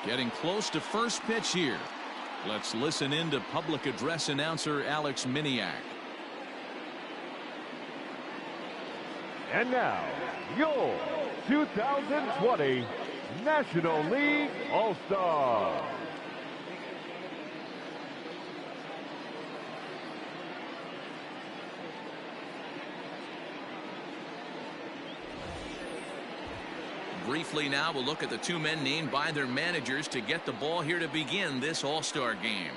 Getting close to first pitch here. Let's listen in to public address announcer Alex Miniak. And now, your 2020 National League All-Star. Briefly now, we'll look at the two men named by their managers to get the ball here to begin this All-Star game.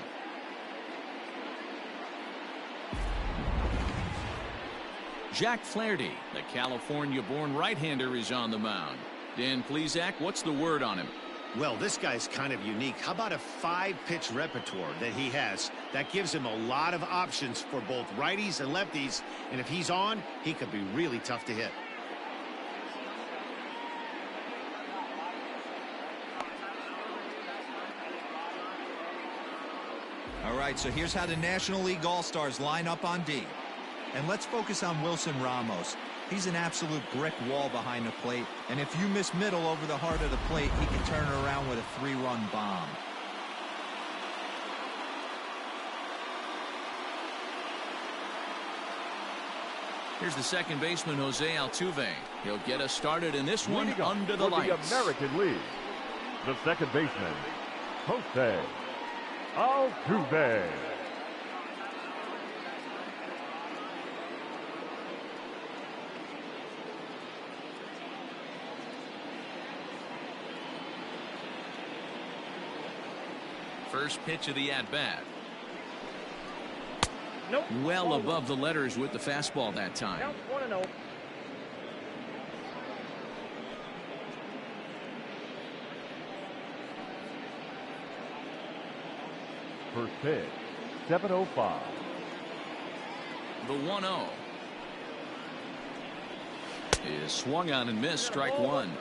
Jack Flaherty, the California-born right-hander, is on the mound. Dan Plesac, what's the word on him? Well, this guy's kind of unique. How about a 5-pitch repertoire that he has? That gives him a lot of options for both righties and lefties. And if he's on, he could be really tough to hit. All right, so here's how the National League All-Stars line up on D. And let's focus on Wilson Ramos. He's an absolute brick wall behind the plate, and if you miss middle over the heart of the plate, he can turn it around with a 3-run bomb. Here's the second baseman, Jose Altuve. He'll get us started in this one under the lights. The American League, the second baseman, Jose Altuve. First pitch of the at-bat. Nope. Well above the letters with the fastball that time. Count 1-0. First pitch, 7:05. The 1-0 is swung on and missed. Strike one.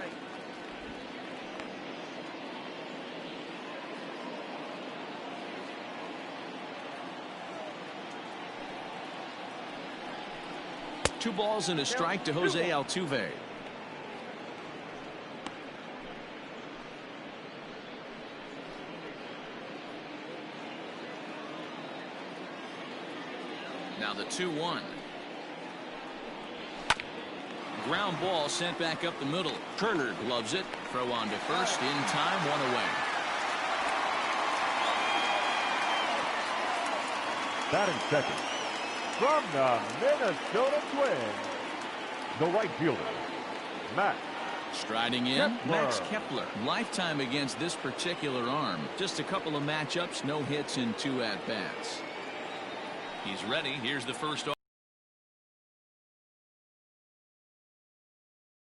Two balls and a strike to Jose Altuve. Now the 2-1. Ground ball sent back up the middle. Turner gloves it. Throw on to first in time. One away. Batting second, from the Minnesota Twins, the right fielder, Max. Striding in, Kepler. Max Kepler. Lifetime against this particular arm. Just a couple of matchups, no hits in 2 at-bats. He's ready. Here's the first.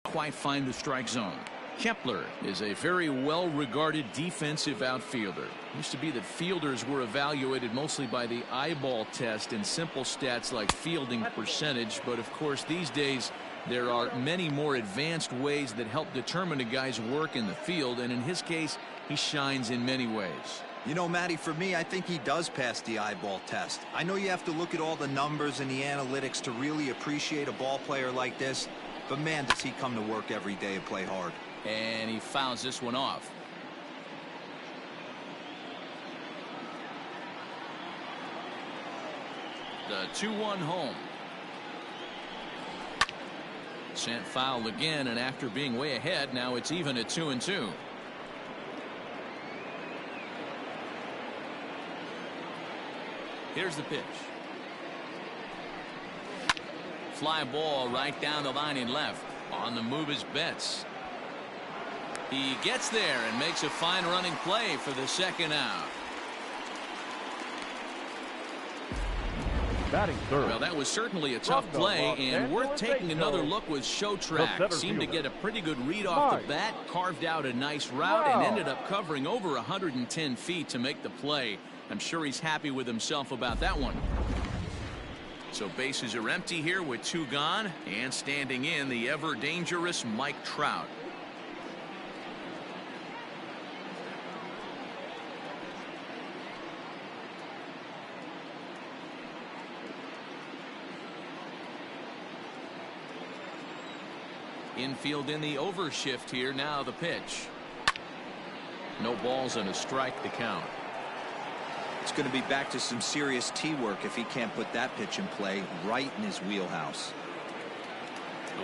Quite find the strike zone. Kepler is a very well-regarded defensive outfielder. Used to be that fielders were evaluated mostly by the eyeball test and simple stats like fielding percentage, but of course these days there are many more advanced ways that help determine a guy's work in the field, and in his case he shines in many ways. You know, Matty, for me, I think he does pass the eyeball test. I know you have to look at all the numbers and the analytics to really appreciate a ball player like this, but man, does he come to work every day and play hard. And he fouls this one off. The 2-1 home. Sent foul again, and after being way ahead, now it's even at 2-2. Here's the pitch. Fly ball right down the line in left. On the move is Betts. He gets there and makes a fine running play for the second out. Batting third. Well, that was certainly a tough play, and worth taking another look was Showtrack. Seemed to get a pretty good read off the bat, carved out a nice route, and ended up covering over 110 feet to make the play. I'm sure he's happy with himself about that one. So bases are empty here with 2 gone, and standing in the ever dangerous Mike Trout. Infield in the overshift here. Now the pitch. No balls and a strike to count. It's going to be back to some serious tee work if he can't put that pitch in play right in his wheelhouse.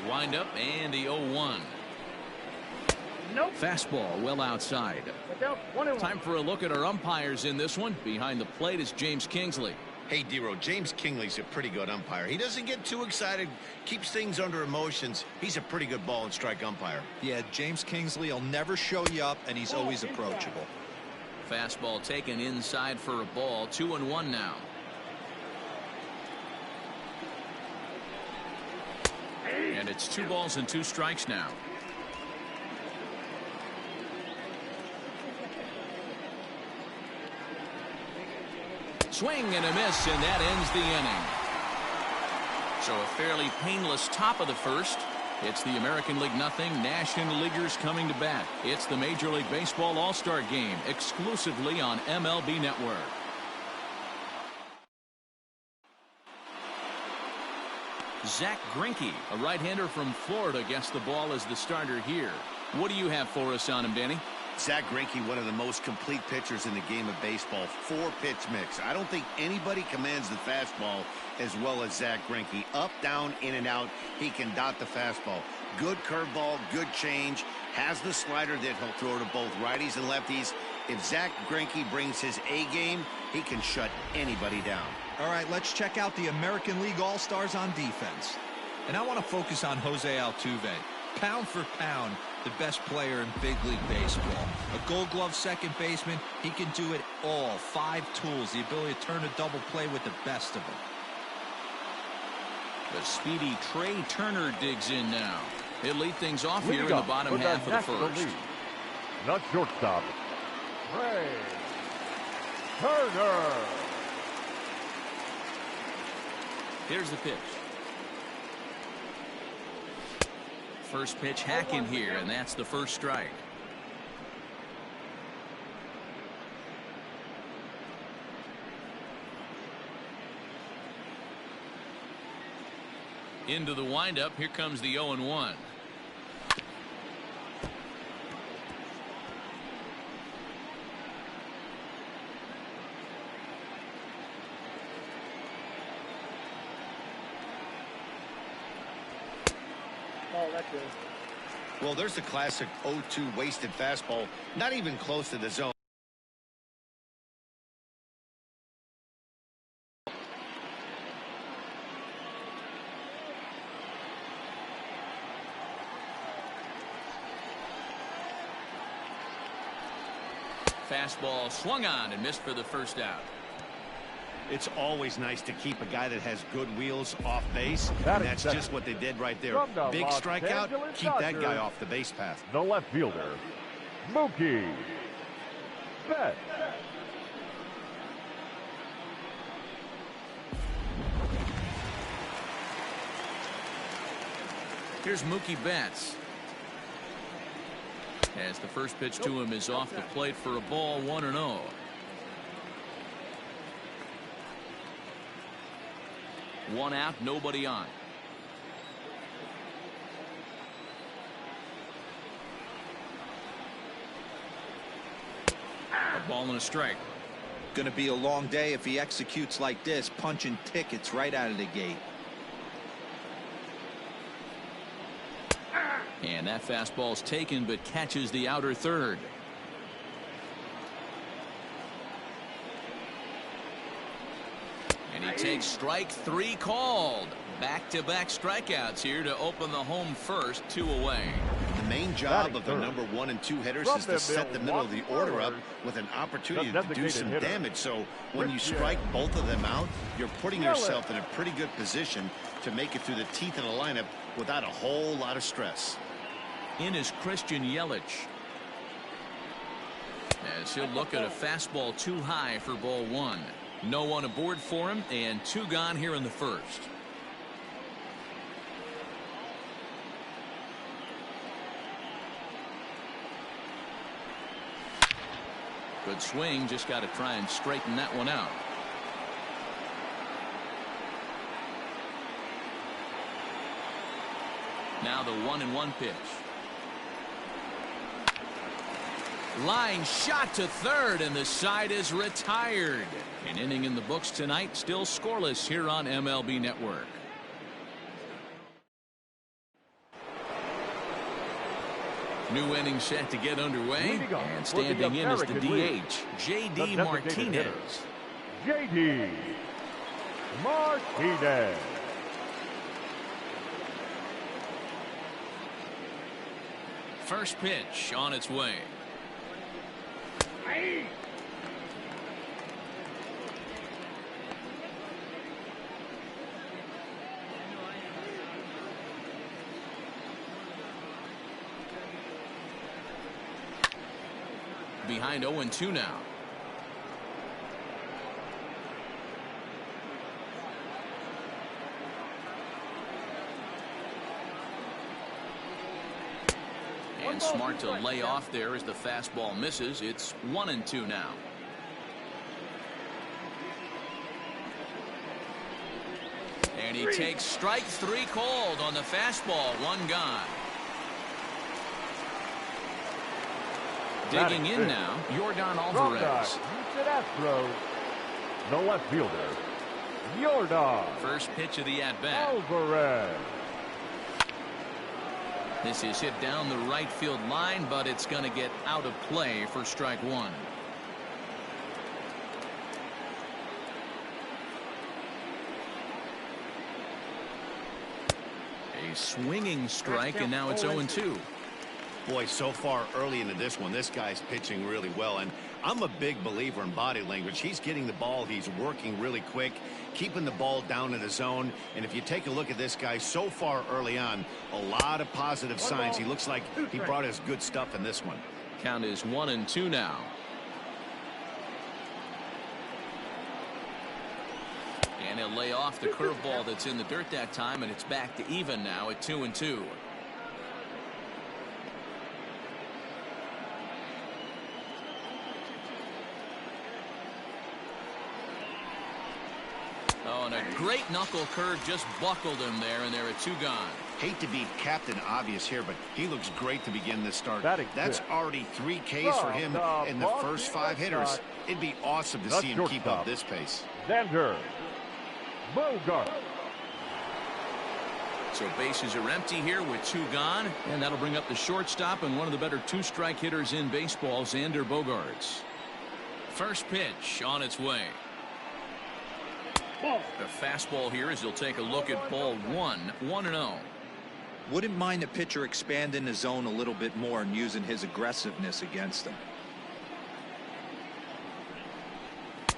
The windup and the 0-1. Nope. Fastball well outside. Time for a look at our umpires in this one. Behind the plate is James Kingsley. Hey, Dero, James Kingsley's a pretty good umpire. He doesn't get too excited, keeps things under emotions. He's a pretty good ball and strike umpire. Yeah, James Kingsley will never show you up, and he's always approachable. Fastball taken inside for a ball. 2-1 now. And it's 2 balls and 2 strikes now. Swing and a miss, and that ends the inning. So a fairly painless top of the first. It's the American League nothing, National Leaguers coming to bat. It's the Major League Baseball All-Star Game, exclusively on MLB Network. Zach Greinke, a right-hander from Florida, gets the ball as the starter here. What do you have for us on him, Danny? Zach Greinke, one of the most complete pitchers in the game of baseball. 4-pitch mix. I don't think anybody commands the fastball as well as Zach Greinke. Up, down, in and out. He can dot the fastball. Good curveball, good change. Has the slider that he'll throw to both righties and lefties. If Zach Greinke brings his A game, he can shut anybody down. All right, let's check out the American League All-Stars on defense. And I want to focus on Jose Altuve. Pound for pound, the best player in big league baseball. A Gold Glove second baseman, he can do it all. 5 tools, the ability to turn a double play with the best of them. The speedy Trey Turner digs in now. He'll lead things off here in the bottom half of the first. Not shortstop, Trey Turner. Here's the pitch. First pitch hack in here, and that's the first strike. Into the windup. Here comes the 0-1. Oh, that's good. Well, there's the classic 0-2 wasted fastball. Not even close to the zone. Fastball swung on and missed for the first out. It's always nice to keep a guy that has good wheels off base. That And is that's that. just what they did right there. From the Big Los strikeout. Angeles Keep that guy Dodgers, off the base path. the left fielder, Mookie Betts. Here's Mookie Betts. As the first pitch to him is off the plate for a ball. 1-0. One out, nobody on. A ball and a strike. Going to be a long day if he executes like this, punching tickets right out of the gate. And that fastball's taken, but catches the outer third. And he takes strike 3 called. Back-to-back strikeouts here to open the home first. 2 away. The main job of the number 1 and 2 hitters is to set the middle of the order up with an opportunity to do some damage. So when you strike both of them out, you're putting yourself in a pretty good position to make it through the teeth of the lineup without a whole lot of stress. In is Christian Yelich. As he'll look at a fastball too high for ball 1. No one aboard for him, and 2 gone here in the first. Good swing, just got to try and straighten that one out. Now the 1-1 pitch. Line shot to third, and the side is retired. An inning in the books tonight, still scoreless here on MLB Network. New inning set to get underway, and standing in is the DH, J.D. Martinez. J.D. Martinez. First pitch on its way. Behind 0-2 now. And smart to lay off there as the fastball misses. It's 1-2 now. And he takes strike three called on the fastball. One gone. Digging in now, Yordan Alvarez. Astros. The left fielder, Yordan. First pitch of the at-bat. Alvarez. This is hit down the right field line, but it's going to get out of play for strike one. A swinging strike, and now it's 0-2. Boy, so far early into this one, this guy's pitching really well, and I'm a big believer in body language. He's getting the ball, he's working really quick, keeping the ball down in the zone, and if you take a look at this guy so far early on, a lot of positive signs. He looks like he brought us good stuff in this one. Count is 1-2 now. And he'll lay off the curveball that's in the dirt that time, and it's back to even now at 2-2. Oh, and a great knuckle curve just buckled him there, and there are two gone. Hate to be Captain Obvious here, but he looks great to begin this start. That's already 3 Ks for him in the first 5 hitters. It'd be awesome to see him keep up this pace. Xander Bogaerts. So bases are empty here with 2 gone, and that'll bring up the shortstop and one of the better 2-strike hitters in baseball, Xander Bogaerts. First pitch on its way. The fastball here as he'll take a look at ball 1, 1-0. Wouldn't mind the pitcher expanding the zone a little bit more and using his aggressiveness against him.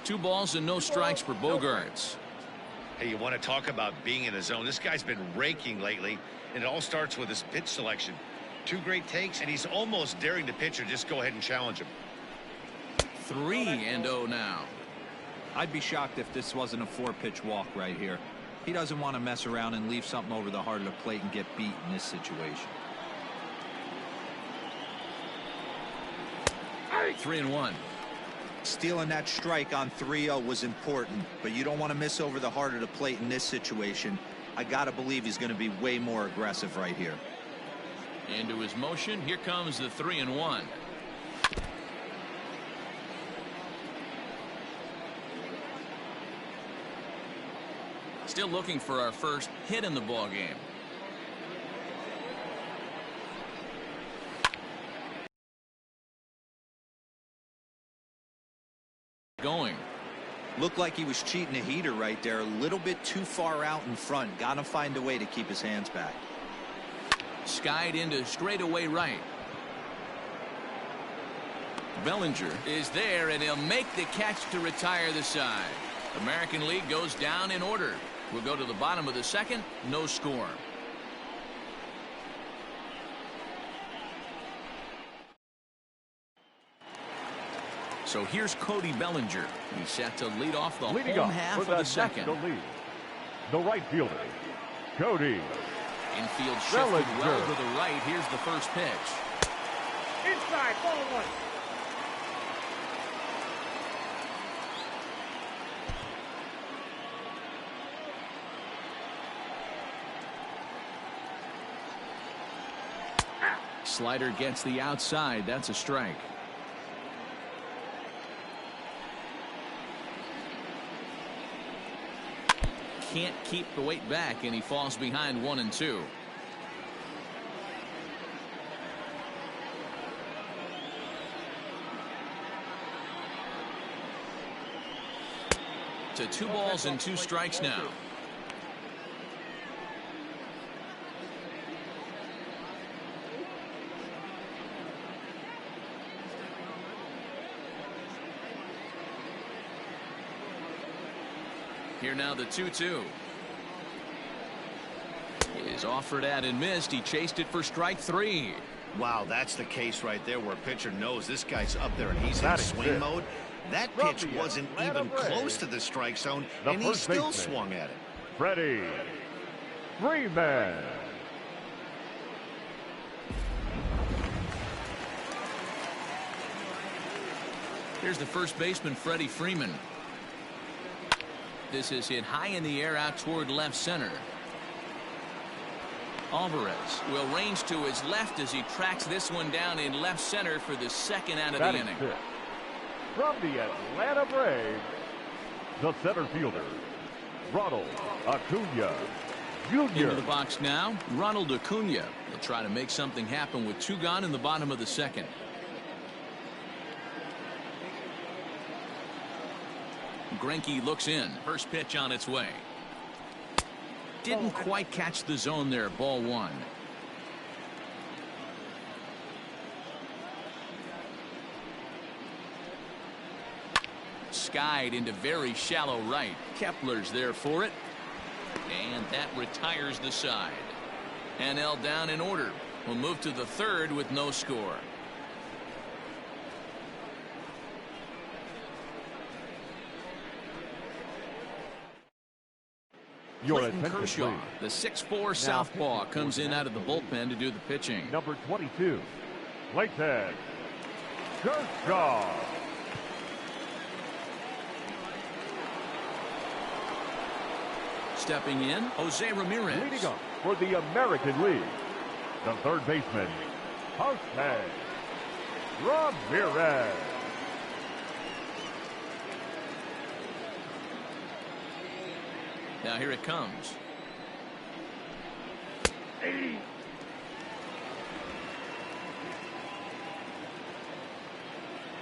2 balls and no strikes for Bogaerts. Hey, you want to talk about being in the zone? This guy's been raking lately, and it all starts with his pitch selection. 2 great takes, and he's almost daring the pitcher just go ahead and challenge him. 3-0 now. I'd be shocked if this wasn't a 4-pitch walk right here. He doesn't want to mess around and leave something over the heart of the plate and get beat in this situation. 3-1. Stealing that strike on 3-0 was important, but you don't want to miss over the heart of the plate in this situation. I got to believe he's going to be way more aggressive right here. Into his motion. Here comes the 3-1. Still looking for our first hit in the ball game. Going. Looked like he was cheating a heater right there, a little bit too far out in front. Got to find a way to keep his hands back. Skied into straightaway right. Bellinger is there, and he'll make the catch to retire the side. American League goes down in order. We'll go to the bottom of the second. No score. So here's Cody Bellinger. He's set to lead off the home half of the second. The right fielder, Cody. Infield shifted well to the right. Here's the first pitch. Inside, ball 1. Slider gets the outside. That's a strike. can't keep the weight back, and he falls behind 1-2. To 2 balls and 2 strikes now. Here now the 2-2. Is offered at and missed. He chased it for strike 3. Wow, that's the case right there where a pitcher knows this guy's up there and he's in Batting swing fifth. mode. That From pitch the wasn't Atlanta even Braves, close to the strike zone, the and he first still baseman, swung at it. Freddie Freeman. Here's the first baseman, Freddie Freeman. This is hit high in the air out toward left center. Alvarez will range to his left as he tracks this one down in left center for the second out of the Batting inning. fifth. From the Atlanta Braves, the center fielder, Ronald Acuna Into the Jr. box now, Ronald Acuna. He'll try to make something happen with 2 gone in the bottom of the second. Greinke looks in. First pitch on its way. Didn't quite catch the zone there. Ball 1. Skied into very shallow right. Kepler's there for it. And that retires the side. NL down in order. We'll move to the 3rd with no score. Your Clayton attention, Kershaw, please. the 6'4 southpaw, comes in out of the bullpen to do the pitching. Number 22, Clayton Kershaw. Stepping in, Jose Ramirez. Leading up for the American League, the third baseman, Jose Ramirez. Now here it comes. 80.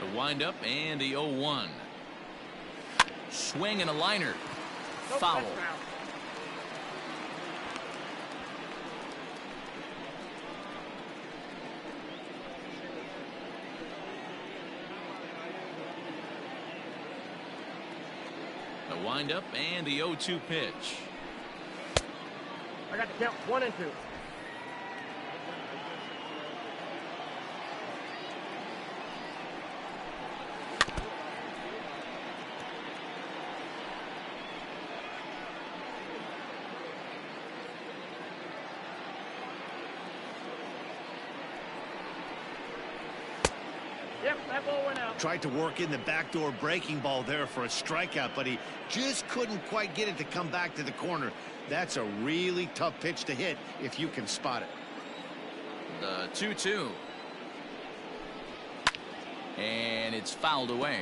The windup and the 0-1. Swing and a liner. Foul. The windup and the 0-2 pitch. I got the count 1 and 2. Yep, that ball went out. Tried to work in the backdoor breaking ball there for a strikeout, but he just couldn't quite get it to come back to the corner. That's a really tough pitch to hit if you can spot it. The 2-2. And it's fouled away.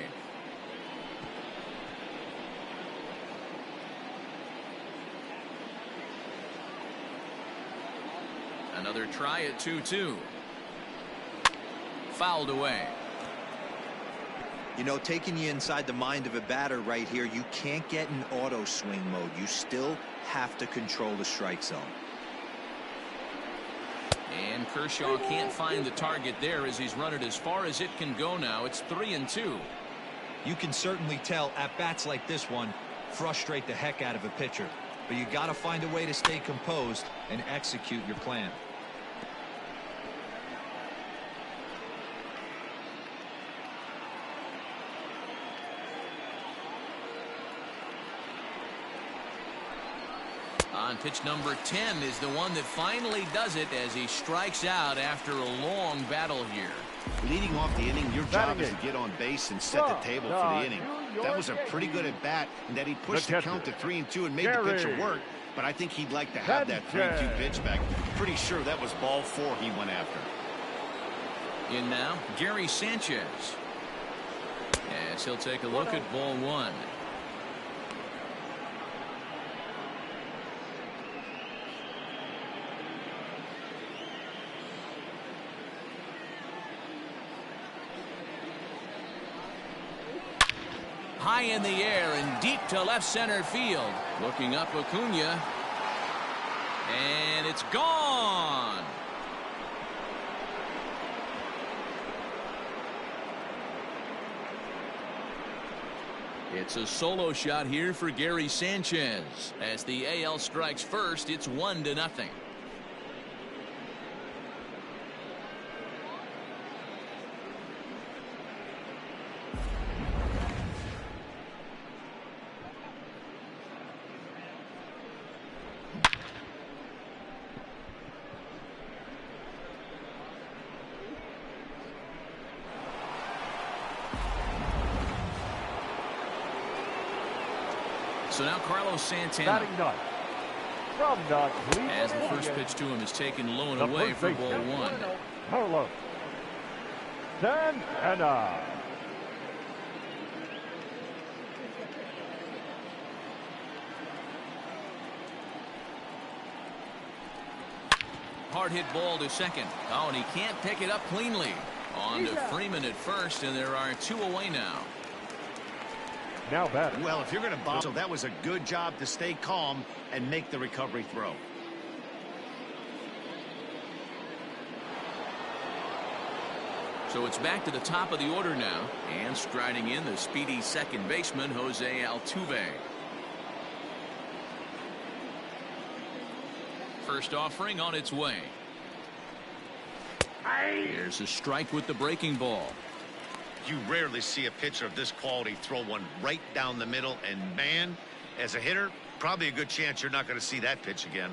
Another try at 2-2. Fouled away. You know, taking you inside the mind of a batter right here, you can't get in auto swing mode. You still have to control the strike zone. And Kershaw can't find the target there as he's run it as far as it can go now. It's 3-2. You can certainly tell at bats like this one frustrate the heck out of a pitcher. But you got to find a way to stay composed and execute your plan. On pitch number 10 is the one that finally does it as he strikes out after a long battle here. Leading off the inning, your job Batting is to get on base and set the table for the inning. That was a pretty good at bat, and that he pushed the count to 3-2 and made the pitcher work. But I think he'd like to have that 3-2 pitch back. Pretty sure that was ball 4 he went after. In now, Gary Sanchez. As he'll take a look at ball 1. High in the air and deep to left center field. Looking up Acuna. And it's gone. It's a solo shot here for Gary Sanchez. As the AL strikes first, it's 1-0. So now Carlos Santana, Batting ninth. From the Cleveland as the first Indians, pitch to him is taken low and the away first for baseman, ball 1. Carlos Santana. Hard hit ball to second. Oh, and he can't pick it up cleanly. On to Freeman at first, and there are 2 away now. Now batting. Well, if you're going to bomb, so that was a good job to stay calm and make the recovery throw. So it's back to the top of the order now, and striding in the speedy second baseman, Jose Altuve. First offering on its way. Here's a strike with the breaking ball. You rarely see a pitcher of this quality throw one right down the middle, and man, as a hitter, probably a good chance you're not going to see that pitch again.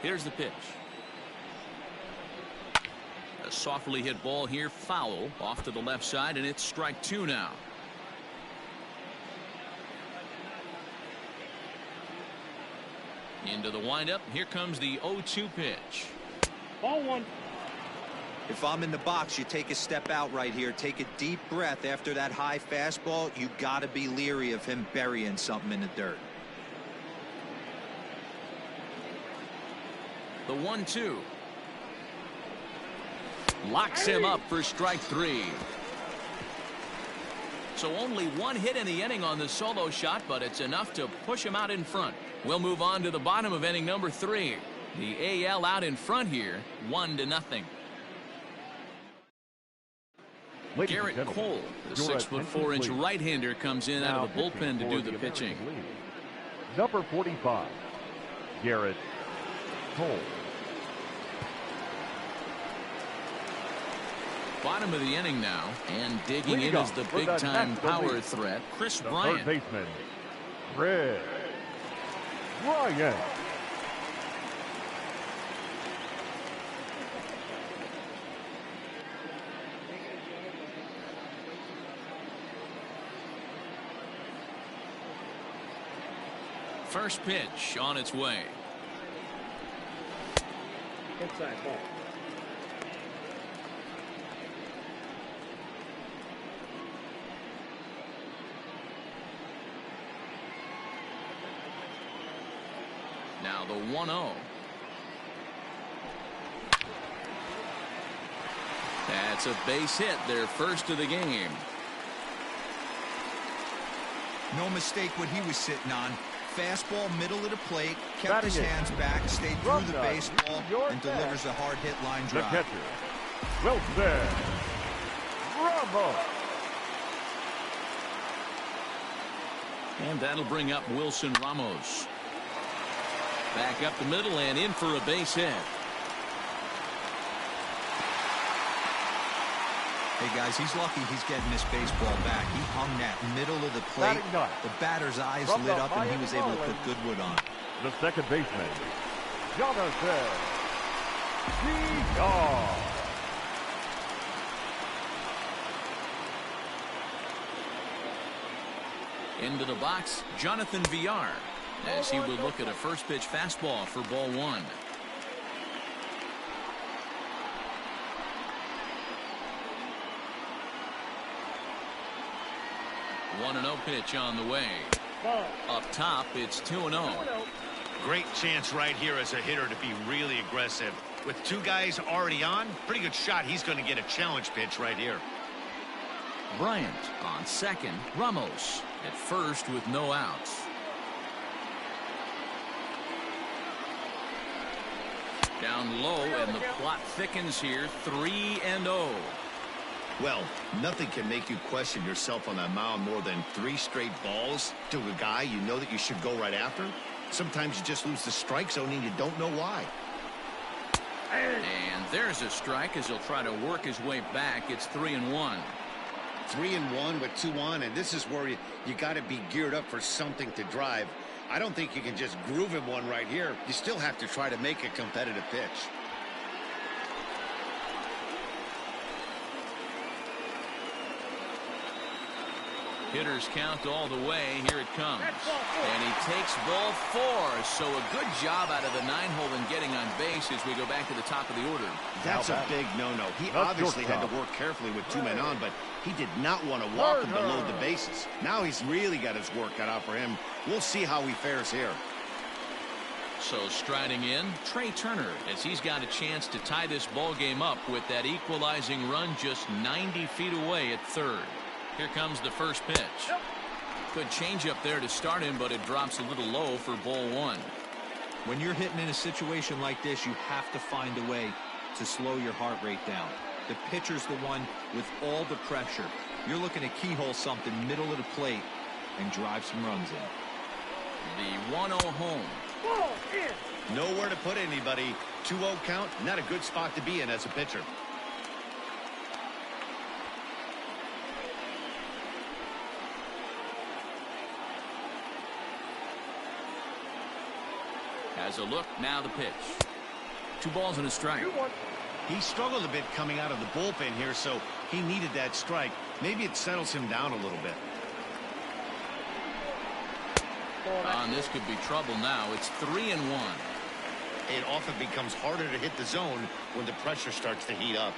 Here's the pitch. A softly hit ball here, foul, off to the left side, and it's strike 2 now. Into the windup, here comes the 0-2 pitch. Ball 1. If I'm in the box, you take a step out right here. Take a deep breath after that high fastball. You got to be leery of him burying something in the dirt. The 1-2. Locks him up for strike 3. So only 1 hit in the inning on the solo shot, but it's enough to push him out in front. We'll move on to the bottom of inning number 3. The AL out in front here, 1-0. Garrett Cole, the 6'4" right-hander, comes in out of the bullpen to do the pitching. Number 45, Garrett Cole. Bottom of the inning now, and digging in is the big-time power threat, Chris Bryant. Third baseman, Chris Bryant. First pitch on its way. Inside ball. Now the 1-0. That's a base hit, their first of the game. No mistake what he was sitting on. Fastball middle of the plate, kept Batting his it. hands back, stayed through the baseball, and delivers a hard hit line The drive. catcher, Wilson Ramos. And that'll bring up Wilson Ramos. Back up the middle and in for a base hit. Hey guys, he's lucky he's getting this baseball back. He hung that middle of the plate. Batting ninth. The batter's eyes From lit the up and he Miami was able to put Marlins, good wood on. The second baseman, Jonathan Villar. Into the box, Jonathan Villar, as he will look at a first pitch fastball for ball 1. One 1-0 pitch on the way. Ball. Up top, it's 2-0. 2-0. Great chance right here as a hitter to be really aggressive. With 2 guys already on, pretty good shot. He's going to get a challenge pitch right here. Bryant on second. Ramos at first with no outs. Down low, and the plot thickens here. 3-0. Well, nothing can make you question yourself on that mound more than 3 straight balls to a guy you know that you should go right after. Sometimes you just lose the strike zone and you don't know why. And there's a strike as he'll try to work his way back. It's 3-1. 3-1 with 2 on, and this is where you got to be geared up for something to drive. I don't think you can just groove him one right here. You still have to try to make a competitive pitch. Hitters count all the way. Here it comes. And he takes ball 4. So a good job out of the 9-hole in getting on base as we go back to the top of the order. That's a big no-no. He obviously had to work carefully with 2 men on, but he did not want to walk him to load the bases. Now he's really got his work cut out for him. We'll see how he fares here. So striding in, Trey Turner, as he's got a chance to tie this ball game up with that equalizing run just 90 feet away at third. Here comes the first pitch. Good change up there to start him, but it drops a little low for ball 1. When you're hitting in a situation like this, you have to find a way to slow your heart rate down. The pitcher's the one with all the pressure. You're looking to keyhole something middle of the plate and drive some runs in. The 1-0 home. Nowhere to put anybody. 2-0 count, not a good spot to be in as a pitcher. Has a look, now the pitch. 2 balls and a strike. He struggled a bit coming out of the bullpen here, so he needed that strike. Maybe it settles him down a little bit. And this could be trouble now. It's 3-1. It often becomes harder to hit the zone when the pressure starts to heat up.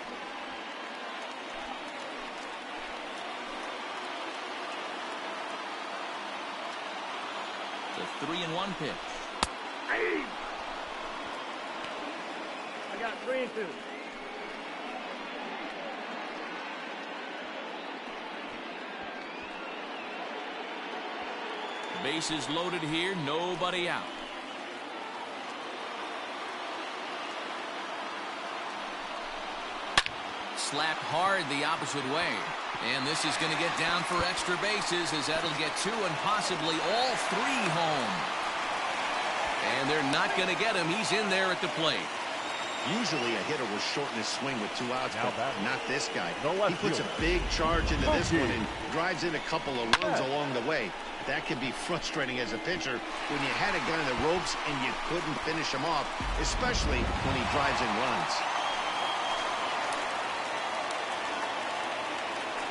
The 3-1 pitch. I got 3-2. Bases loaded here, nobody out. Slapped hard the opposite way. And this is going to get down for extra bases as that'll get 2 and possibly all 3 home. And they're not going to get him. He's in there at the plate. Usually a hitter will shorten his swing with 2 outs, but not this guy. No left He puts a big charge into this one and drives in a couple of runs along the way. That can be frustrating as a pitcher when you had a guy in the ropes and you couldn't finish him off, especially when he drives in runs.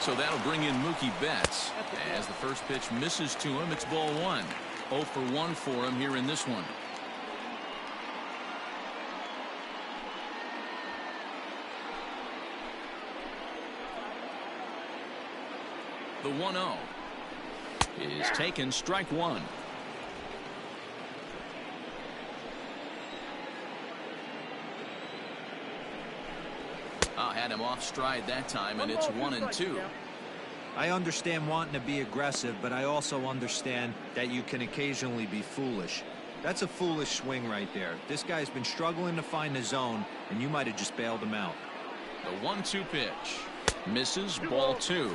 So that'll bring in Mookie Betts. As the first pitch misses to him, it's ball 1. 0 for 1 for him here in this one. The 1-0 is taken, strike 1. Had him off stride that time, and it's 1-2. I understand wanting to be aggressive, but I also understand that you can occasionally be foolish. That's a foolish swing right there. This guy's been struggling to find the zone, and you might have just bailed him out. The 1-2 pitch misses, ball 2.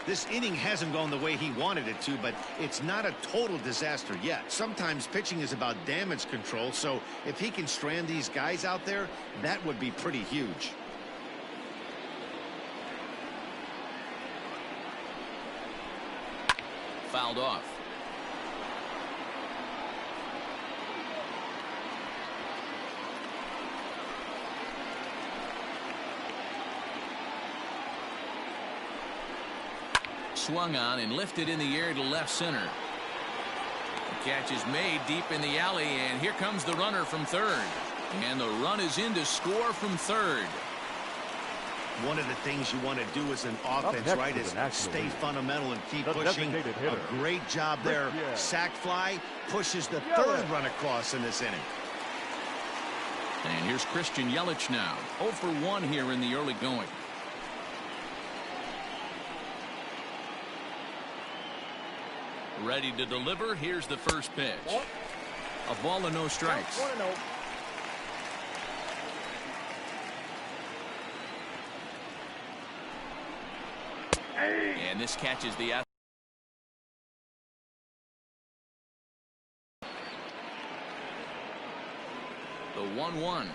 This inning hasn't gone the way he wanted it to, but it's not a total disaster yet. Sometimes pitching is about damage control, so if he can strand these guys out there, that would be pretty huge. Fouled off. Swung on and lifted in the air to left center. The catch is made deep in the alley, and here comes the runner from third. And the run is in to score from third. One of the things you want to do as an offense, right, is stay fundamental and keep pushing. A great job there. Sac fly pushes the third run across in this inning. And here's Christian Yelich now. 0 for 1 here in the early going. Ready to deliver. Here's the first pitch. A ball and no strikes. 1-0. And this catches the out. The 1-1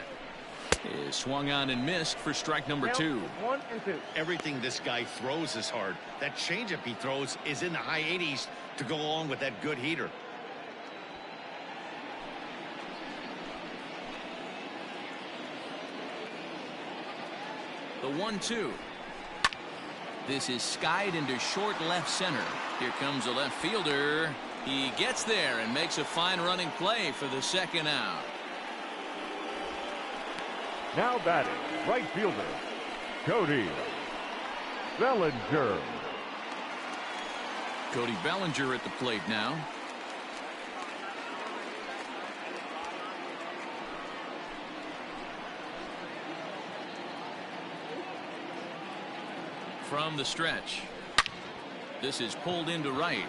is swung on and missed for strike number 2. 1-2. Everything this guy throws is hard. That changeup he throws is in the high 80s to go along with that good heater. The 1-2. This is skied into short left center. Here comes a left fielder. He gets there and makes a fine running play for the second out. Now batting, right fielder, Cody Bellinger. Cody Bellinger at the plate now. From the stretch. This is pulled into right.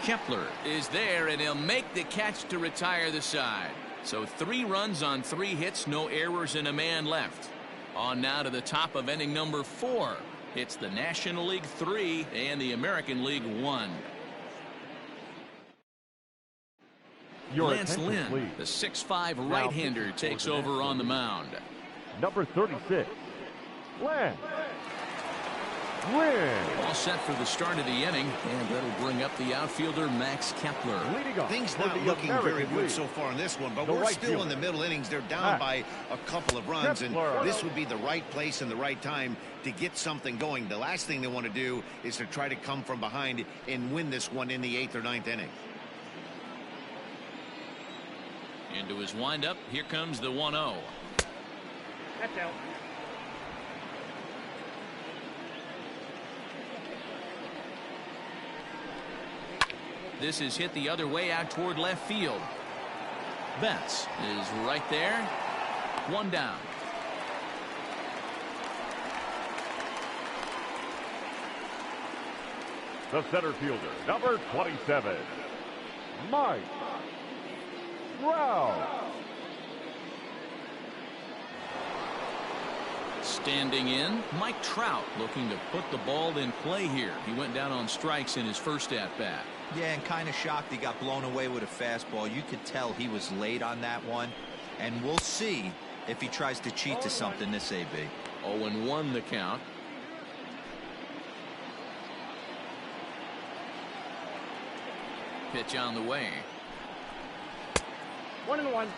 Kepler is there, and he'll make the catch to retire the side. So 3 runs on 3 hits, no errors, and a man left. On now to the top of inning number 4. It's the National League 3 and the American League 1. Lance Lynn, the 6'5" right-hander, takes over on the mound. Number 36, Lance Lynn. All set for the start of the inning, and that'll bring up the outfielder Max Kepler. Things not looking very good so far in this one, but we're still in the middle innings. They're down by a couple of runs, and this would be the right place and the right time to get something going. The last thing they want to do is to try to come from behind and win this one in the 8th or 9th inning. Into his windup, here comes the 1-0. That's out. This is hit the other way out toward left field. Betts is right there. 1 down. The center fielder, number 27, Mike Trout. Standing in, Mike Trout looking to put the ball in play here. He went down on strikes in his first at-bat. Yeah, and kind of shocked he got blown away with a fastball. You could tell he was late on that one, and we'll see if he tries to cheat to something this AB. 0-1 the count. Pitch on the way. 1-1.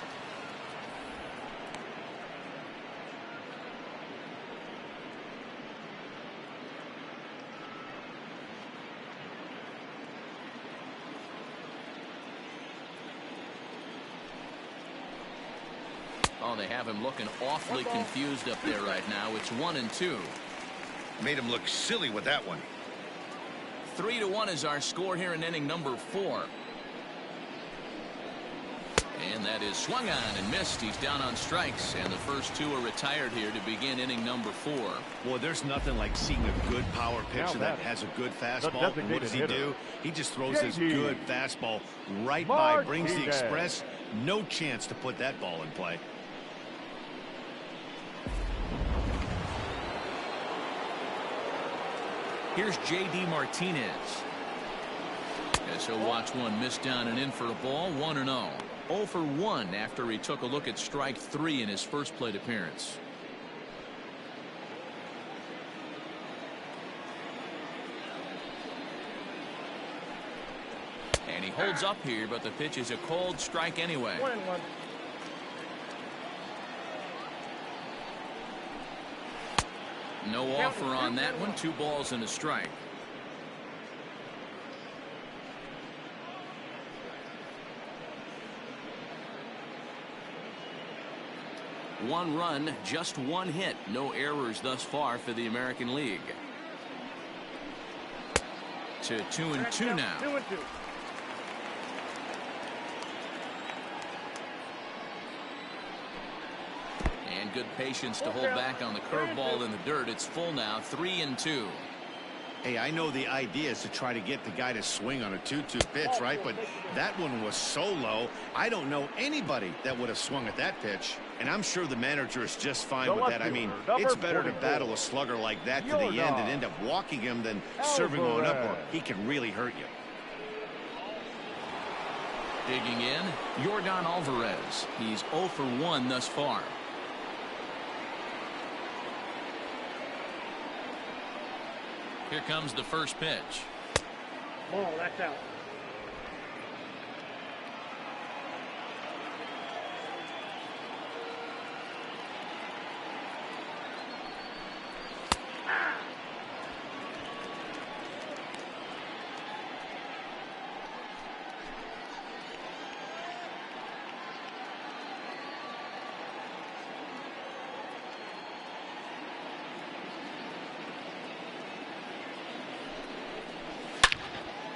Oh, they have him looking awfully confused up there right now. It's 1-2. Made him look silly with that one. 3-1 is our score here in inning number 4. And that is swung on and missed. He's down on strikes, and the first 2 are retired here to begin inning number 4. Well, there's nothing like seeing a good power pitcher that has a good fastball. And what does he do? He just throws his good fastball right by, brings the express. No chance to put that ball in play. Here's J.D. Martinez. As he'll watch one miss down and in for a ball. 1-0. 0 for 1 after he took a look at strike 3 in his first plate appearance. And he holds up here, but the pitch is a cold strike anyway. 1-1. No offer on that one. 2 balls and a strike. One run, just 1 hit. No errors thus far for the American League. To 2-2 now. 2-2. And good patience to hold back on the curveball in the dirt. It's full now. 3-2. Hey, I know the idea is to try to get the guy to swing on a 2-2 pitch, right? But that one was so low, I don't know anybody that would have swung at that pitch. And I'm sure the manager is just fine with that. I mean, it's better to battle a slugger like that to the end and end up walking him than serving on up, or he can really hurt you. Digging in, Yordan Alvarez. He's 0 for 1 thus far. Here comes the first pitch. Ball, that's out.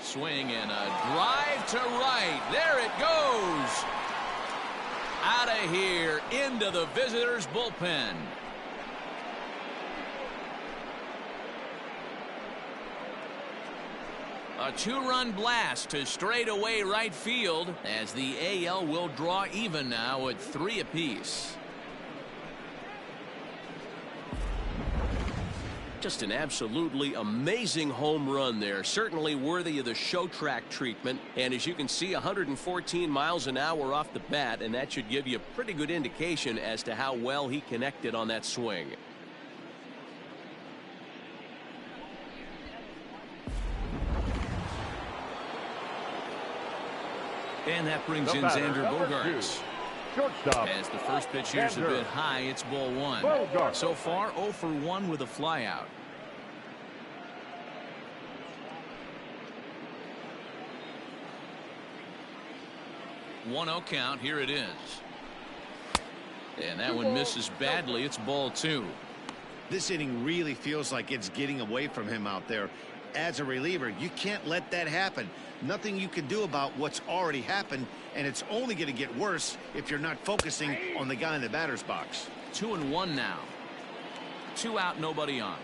Swing and a drive to right. There it goes. Out of here into the visitors' bullpen. A 2-run blast to straightaway right field as the AL will draw even now at 3 apiece. Just an absolutely amazing home run there. Certainly worthy of the show track treatment. And as you can see, 114 miles an hour off the bat, and that should give you a pretty good indication as to how well he connected on that swing. And that brings in Xander Bogaerts. Shortstop. As the first pitch here's a bit high, it's ball 1. Bogaerts. So far 0 for 1 with a flyout. One 0 count. Here it is. And that one misses badly. It's ball 2. This inning really feels like it's getting away from him out there. As a reliever, you can't let that happen. Nothing you can do about what's already happened, and it's only going to get worse if you're not focusing on the guy in the batter's box. 2-1 now. 2 out, nobody on.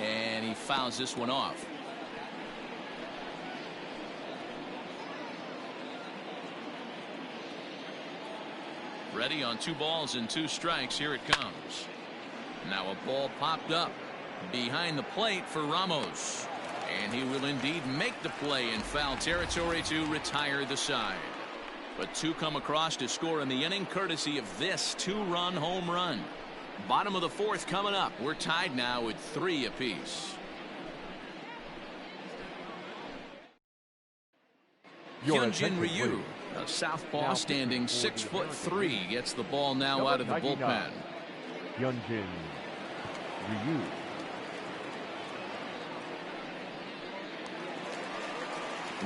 And he fouls this one off. Ready on 2 balls and 2 strikes. Here it comes. Now a ball popped up behind the plate for Ramos. And he will indeed make the play in foul territory to retire the side. But 2 come across to score in the inning courtesy of this 2-run home run. Bottom of the 4th coming up. We're tied now at 3 apiece. Hyunjin Ryu, a southpaw standing 6'3", gets the ball now out of the bullpen. Hyunjin Ryu.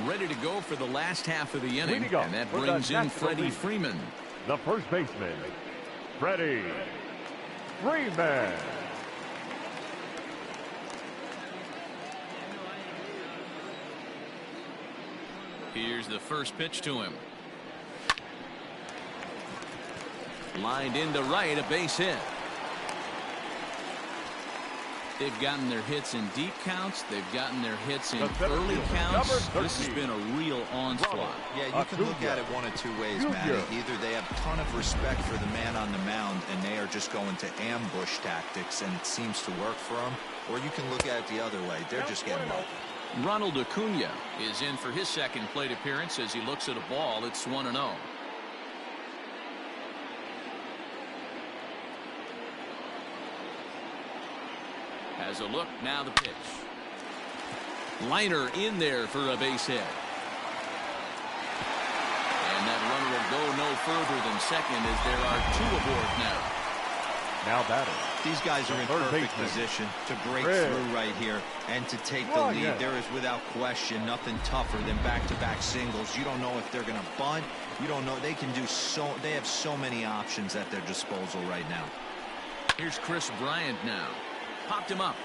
Ready to go for the last half of the inning, and that brings in Freddie Freeman. The first baseman, Freddie Freeman. Here's the first pitch to him. Lined into right, a base hit. They've gotten their hits in deep counts. They've gotten their hits in early counts. This has been a real onslaught. Yeah, you can look at it one of 2 ways, Matty. Either they have a ton of respect for the man on the mound and they are just going to ambush tactics and it seems to work for them, or you can look at it the other way. They're just getting lucky. Ronald Acuna is in for his second plate appearance as he looks at a ball. It's 1-0. Has a look, now the pitch. Liner in there for a base hit. And that runner will go no further than second as there are 2 aboard now. Now batting. These guys are in perfect position to break through right here and to take the lead. There is without question nothing tougher than back-to-back singles. You don't know if they're going to bunt. You don't know. They can do so. They have so many options at their disposal right now. Here's Chris Bryant now. Popped him up.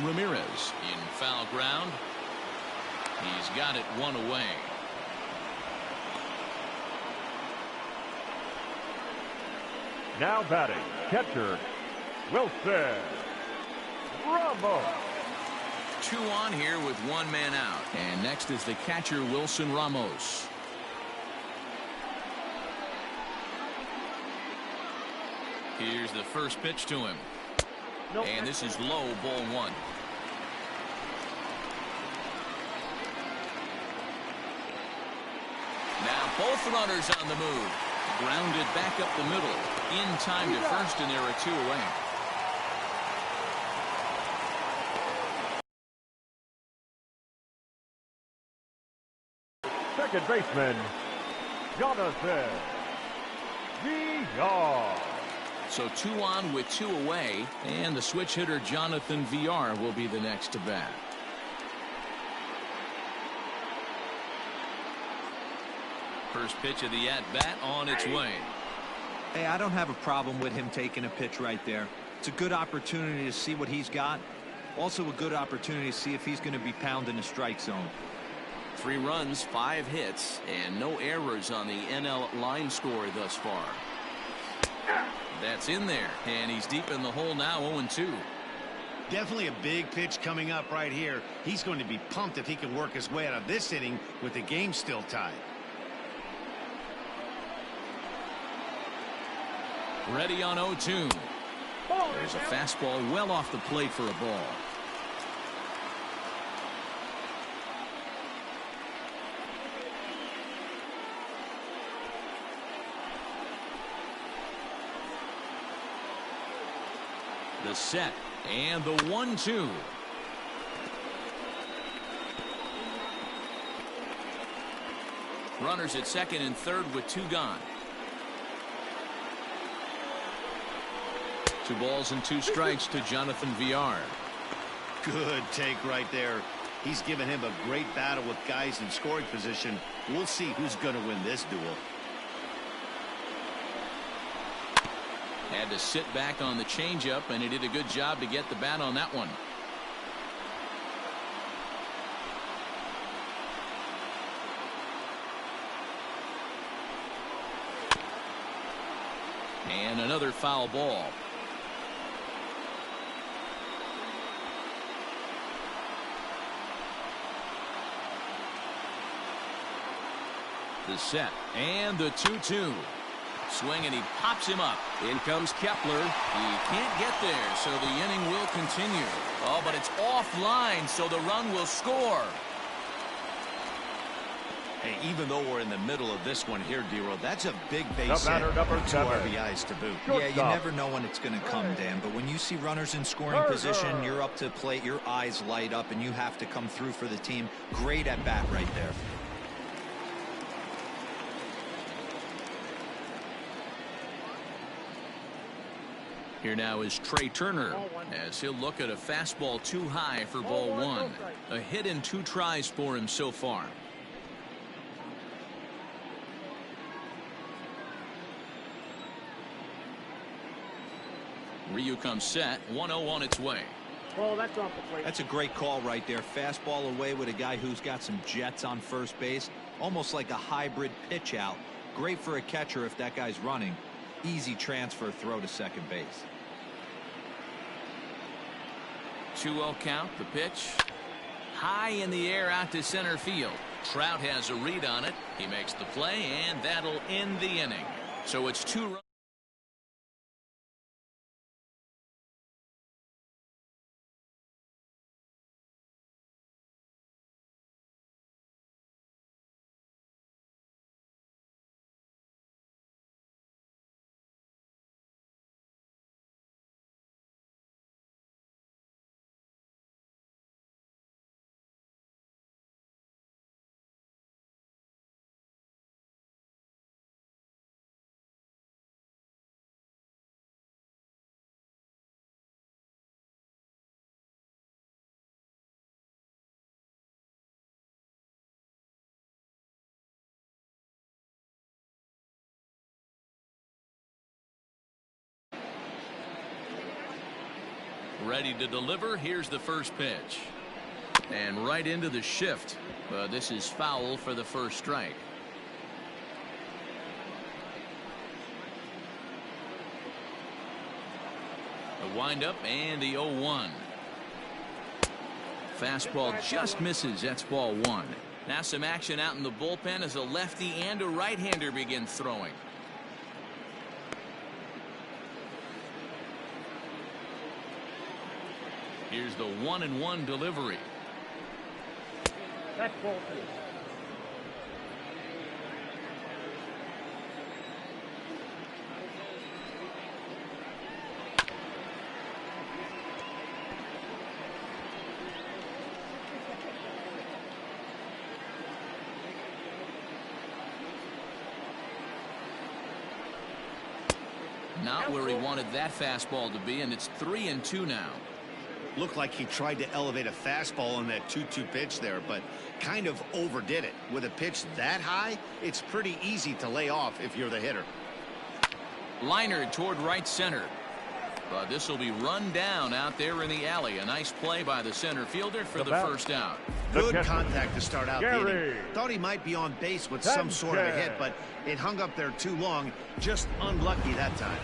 Ramirez in foul ground. He's got it 1 away. Now batting, catcher Wilson Ramos. 2 on here with 1 man out. And next is the catcher, Wilson Ramos. Here's the first pitch to him. Nope. And this is low, ball 1. Now both runners on the move. Grounded back up the middle. In time to first, and there are 2 away. Second baseman, Jonathan Villar. So 2 on with 2 away, and the switch hitter Jonathan Villar will be the next to bat. First pitch of the at-bat on its way. Hey, I don't have a problem with him taking a pitch right there. It's a good opportunity to see what he's got. Also a good opportunity to see if he's going to be pounding the strike zone. 3 runs, 5 hits, and no errors on the NL line score thus far. That's in there, and he's deep in the hole now, 0-2. Definitely a big pitch coming up right here. He's going to be pumped if he can work his way out of this inning with the game still tied. Ready on 0-2. There's a fastball well off the plate for a ball. The set and the 1-2. Runners at second and third with 2 gone. 2 balls and 2 strikes to Jonathan Villar. Good take right there. He's given him a great battle with guys in scoring position. We'll see who's going to win this duel. Had to sit back on the changeup, and he did a good job to get the bat on that one. And another foul ball. The set and the 2-2. Swing, and he pops him up. In comes Kepler. He can't get there, so the inning will continue. Oh, but it's offline, so the run will score. Hey, even though we're in the middle of this one here, D-Roll, that's a big base hit. batter, number 2 7. RBIs to boot. Yeah, you never know when it's going to come, Dan, but when you see runners in scoring position, you're up to the plate, your eyes light up, and you have to come through for the team. Great at bat right there. Here now is Trey Turner, as he'll look at a fastball too high for ball 1. A hit in 2 tries for him so far. Ryu comes set, 1-0 on its way. Oh, that's off the plate. That's a great call right there. Fastball away with a guy who's got some jets on first base. Almost like a hybrid pitch out. Great for a catcher if that guy's running. Easy transfer throw to second base. 2-0 count, the pitch. High in the air out to center field. Trout has a read on it. He makes the play, and that'll end the inning. So it's 2 runs. Ready to deliver. Here's the first pitch. And right into the shift. But this is foul for the first strike. The windup and the 0-1. Fastball just misses. That's ball one. Now some action out in the bullpen as a lefty and a right-hander begin throwing. Here's the 1-1 delivery. That's ball two. Not where he wanted that fastball to be, and it's 3-2 now. Looked like he tried to elevate a fastball on that 2-2 pitch there, but kind of overdid it. With a pitch that high, it's pretty easy to lay off if you're the hitter. Liner toward right center. But this will be run down out there in the alley. A nice play by the center fielder for the first out. Good contact to start out the inning. Thought he might be on base with some sort of a hit, but it hung up there too long. Just unlucky that time.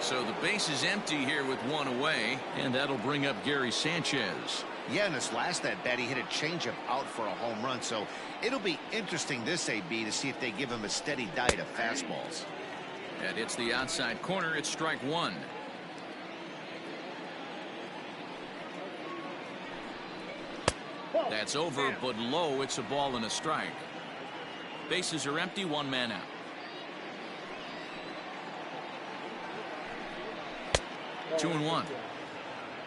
So the base is empty here with one away, and that'll bring up Gary Sanchez. Yeah, in his last at-bat, he hit a changeup out for a home run, so it'll be interesting this AB to see if they give him a steady diet of fastballs. That hits the outside corner. It's strike one. That's over, but low. It's a ball and a strike. Bases are empty, one man out. Two and one.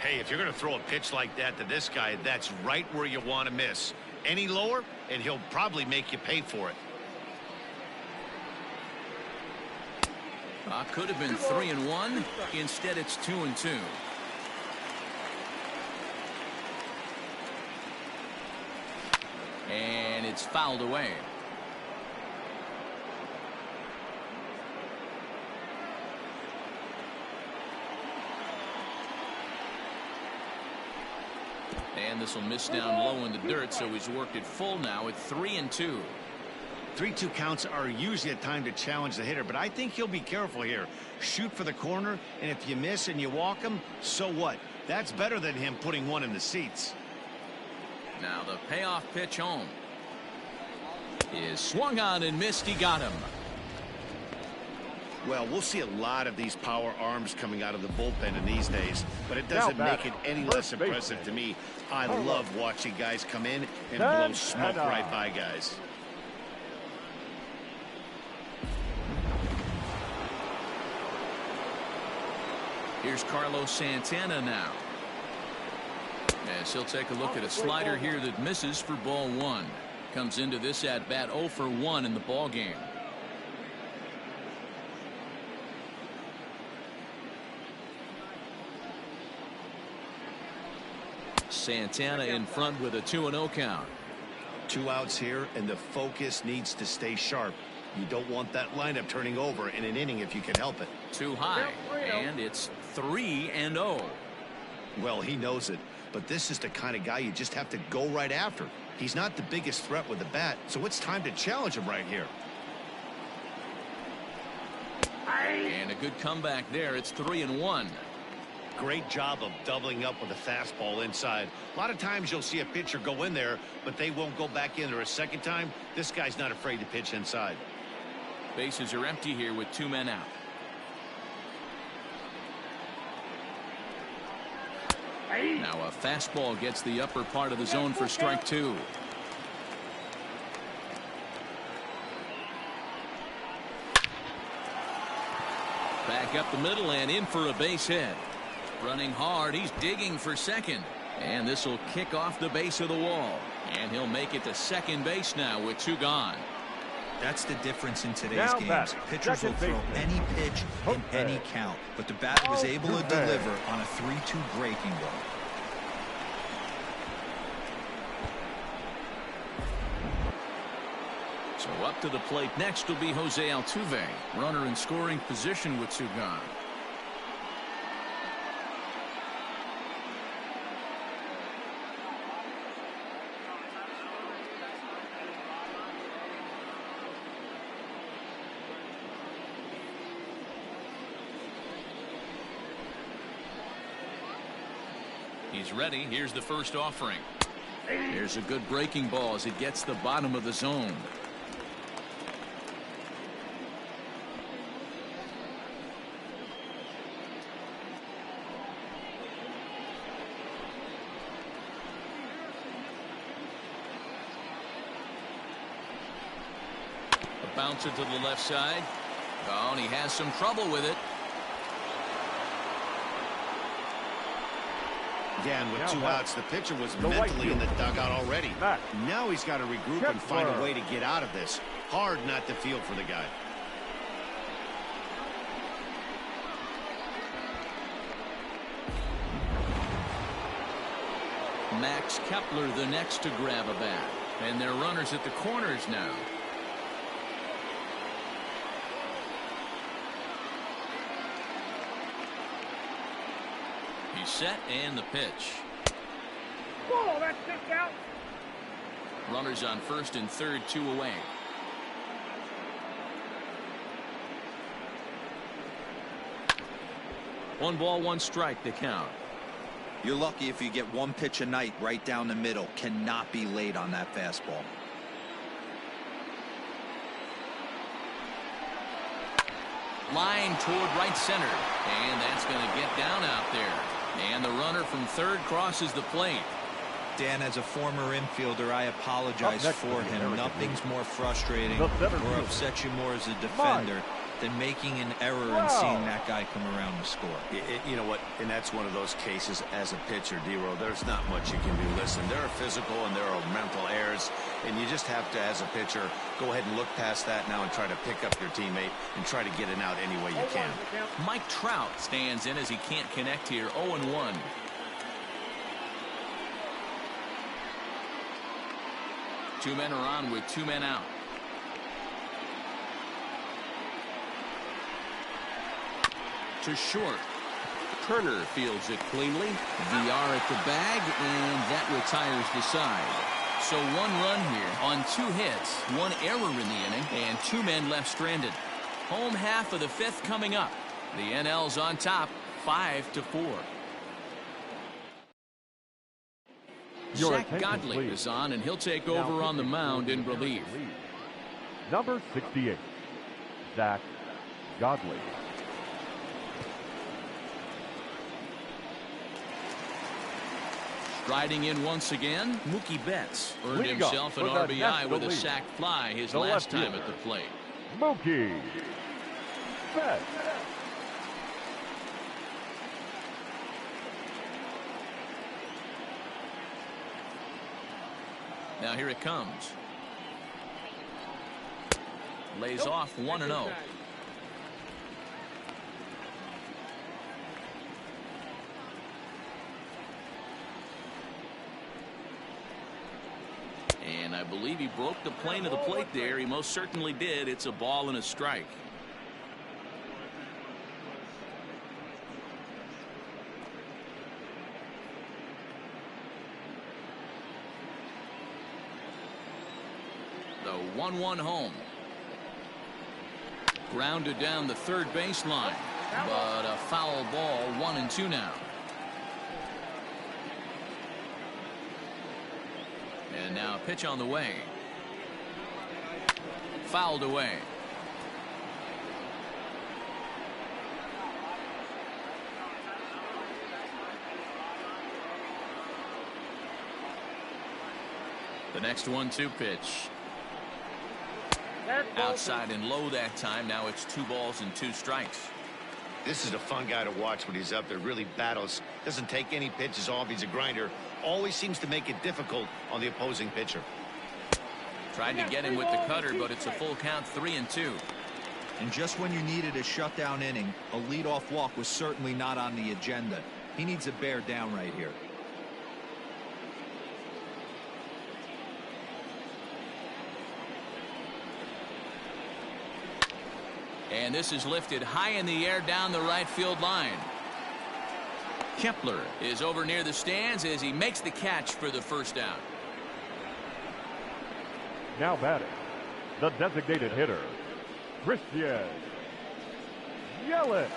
Hey, if you're going to throw a pitch like that to this guy, that's right where you want to miss. Any lower, and he'll probably make you pay for it. Could have been 3-1. Instead, it's 2-2. And it's fouled away. And this will miss down low in the dirt, so he's worked it full now at 3-2. 3-2 counts are usually a time to challenge the hitter, but I think he'll be careful here. Shoot for the corner, and if you miss and you walk him, so what? That's better than him putting one in the seats. Now the payoff pitch home is swung on and missed. He got him. Well, we'll see a lot of these power arms coming out of the bullpen in these days, but it doesn't make it any less impressive to me. I love watching guys come in and blow smoke right by guys. Here's Carlos Santana now. As he'll take a look at a slider here that misses for ball one. Comes into this at bat 0 for 1 in the ball game. Santana in front with a 2-0 count. 2 outs here, and the focus needs to stay sharp. You don't want that lineup turning over in an inning if you can help it. Too high, and it's 3-0. Well, he knows it, but this is the kind of guy you just have to go right after. He's not the biggest threat with the bat, so it's time to challenge him right here. And a good comeback there. It's 3-1. Great job of doubling up with a fastball inside. A lot of times you'll see a pitcher go in there, but they won't go back in there a second time. This guy's not afraid to pitch inside. Bases are empty here with 2 men out. Now a fastball gets the upper part of the zone for strike 2. Back up the middle and in for a base hit. Running hard, he's digging for second. And this will kick off the base of the wall. And he'll make it to second base now with 2 gone. That's the difference in today's games. Pitchers will throw any pitch in any count, but the batter was able to deliver on a 3-2 breaking ball. So up to the plate next will be Jose Altuve. Runner in scoring position with 2 gone. He's ready. Here's the first offering. Here's a good breaking ball as it gets the bottom of the zone. A bouncer to the left side. Oh, and he has some trouble with it. Again, with 2 outs, the pitcher was mentally in the dugout already. Now he's got to regroup and find a way to get out of this. Hard not to feel for the guy. Max Kepler the next to grab a bat. And they're runners at the corners now. He's set and the pitch. Whoa, that's kicked out. Runners on first and third, 2 away. One ball, 1 strike to count. You're lucky if you get 1 pitch a night right down the middle. Cannot be late on that fastball. Line toward right center. And that's going to get down out there. And the runner from third crosses the plate. Dan, as a former infielder, I apologize for him. Nothing's more frustrating or upsets you more as a defender than making an error and seeing that guy come around to score. You know what? And that's one of those cases as a pitcher, D-Roll. There's not much you can do. Listen, there are physical and there are mental errors, and you just have to, as a pitcher, go ahead and look past that now and try to pick up your teammate and try to get it out any way you can. Mike Trout stands in as he can't connect here. 0-1. Two men are on with 2 men out. To short. Turner fields it cleanly. VR at the bag, and that retires the side. So 1 run here on 2 hits, 1 error in the inning, and 2 men left stranded. Home half of the 5th coming up. The NL's on top, 5-4. Zach Godley is on, and he'll take over on the mound in relief. Number 68, Zach Godley. Striding in once again, Mookie Betts earned himself an RBI with a sac fly his last time at the plate. Mookie Betts. Now here it comes. Lays off 1-0. And I believe he broke the plane of the plate there. He most certainly did. It's a ball and a strike. The 1-1 home. Grounded down the third baseline, but a foul ball. 1-2 now. And now a pitch on the way. Fouled away. The next 1-2 pitch. Outside and low that time. Now it's 2 balls and 2 strikes. This is a fun guy to watch when he's up there. Really battles. Doesn't take any pitches off. He's a grinder. Always seems to make it difficult on the opposing pitcher. Tried to get him with the cutter, but it's a full count. 3-2. And just when you needed a shutdown inning, a leadoff walk was certainly not on the agenda. He needs to bear down right here. And this is lifted high in the air down the right field line. Kepler is over near the stands as he makes the catch for the first down. Now batting, the designated hitter, Christian Yelich.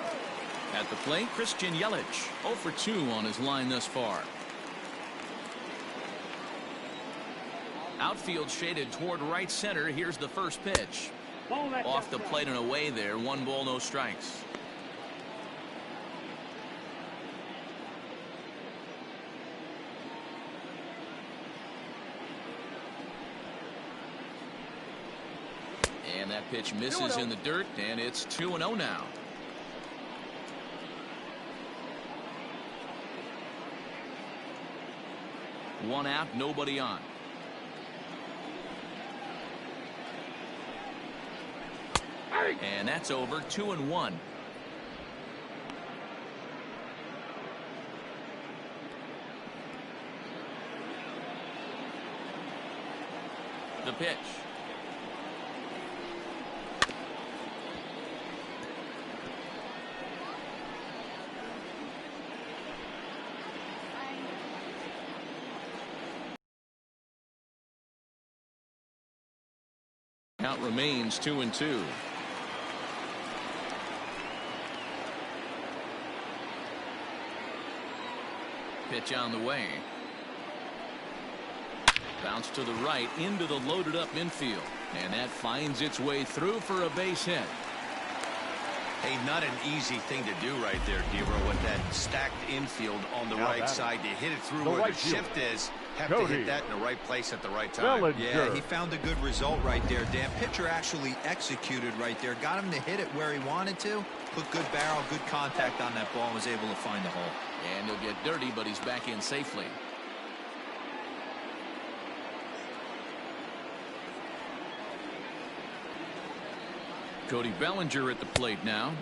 At the plate, Christian Yelich 0 for 2 on his line thus far. Outfield shaded toward right center. Here's the first pitch. Off the plate and away there. 1 ball, no strikes. And that pitch misses in the dirt, and it's 2-0 now. One out, nobody on. And that's over. 2-1. The pitch. Count remains 2-2. Pitch on the way. Bounce to the right into the loaded up infield. And that finds its way through for a base hit. Hey, not an easy thing to do right there, Dero, with that stacked infield on the right side. To hit it through where the shift is, have to hit that in the right place at the right time. Yeah, he found a good result right there, Dan. Pitcher actually executed right there. Got him to hit it where he wanted to. Put good barrel, good contact on that ball, and was able to find the hole. And he'll get dirty, but he's back in safely. Cody Bellinger at the plate now.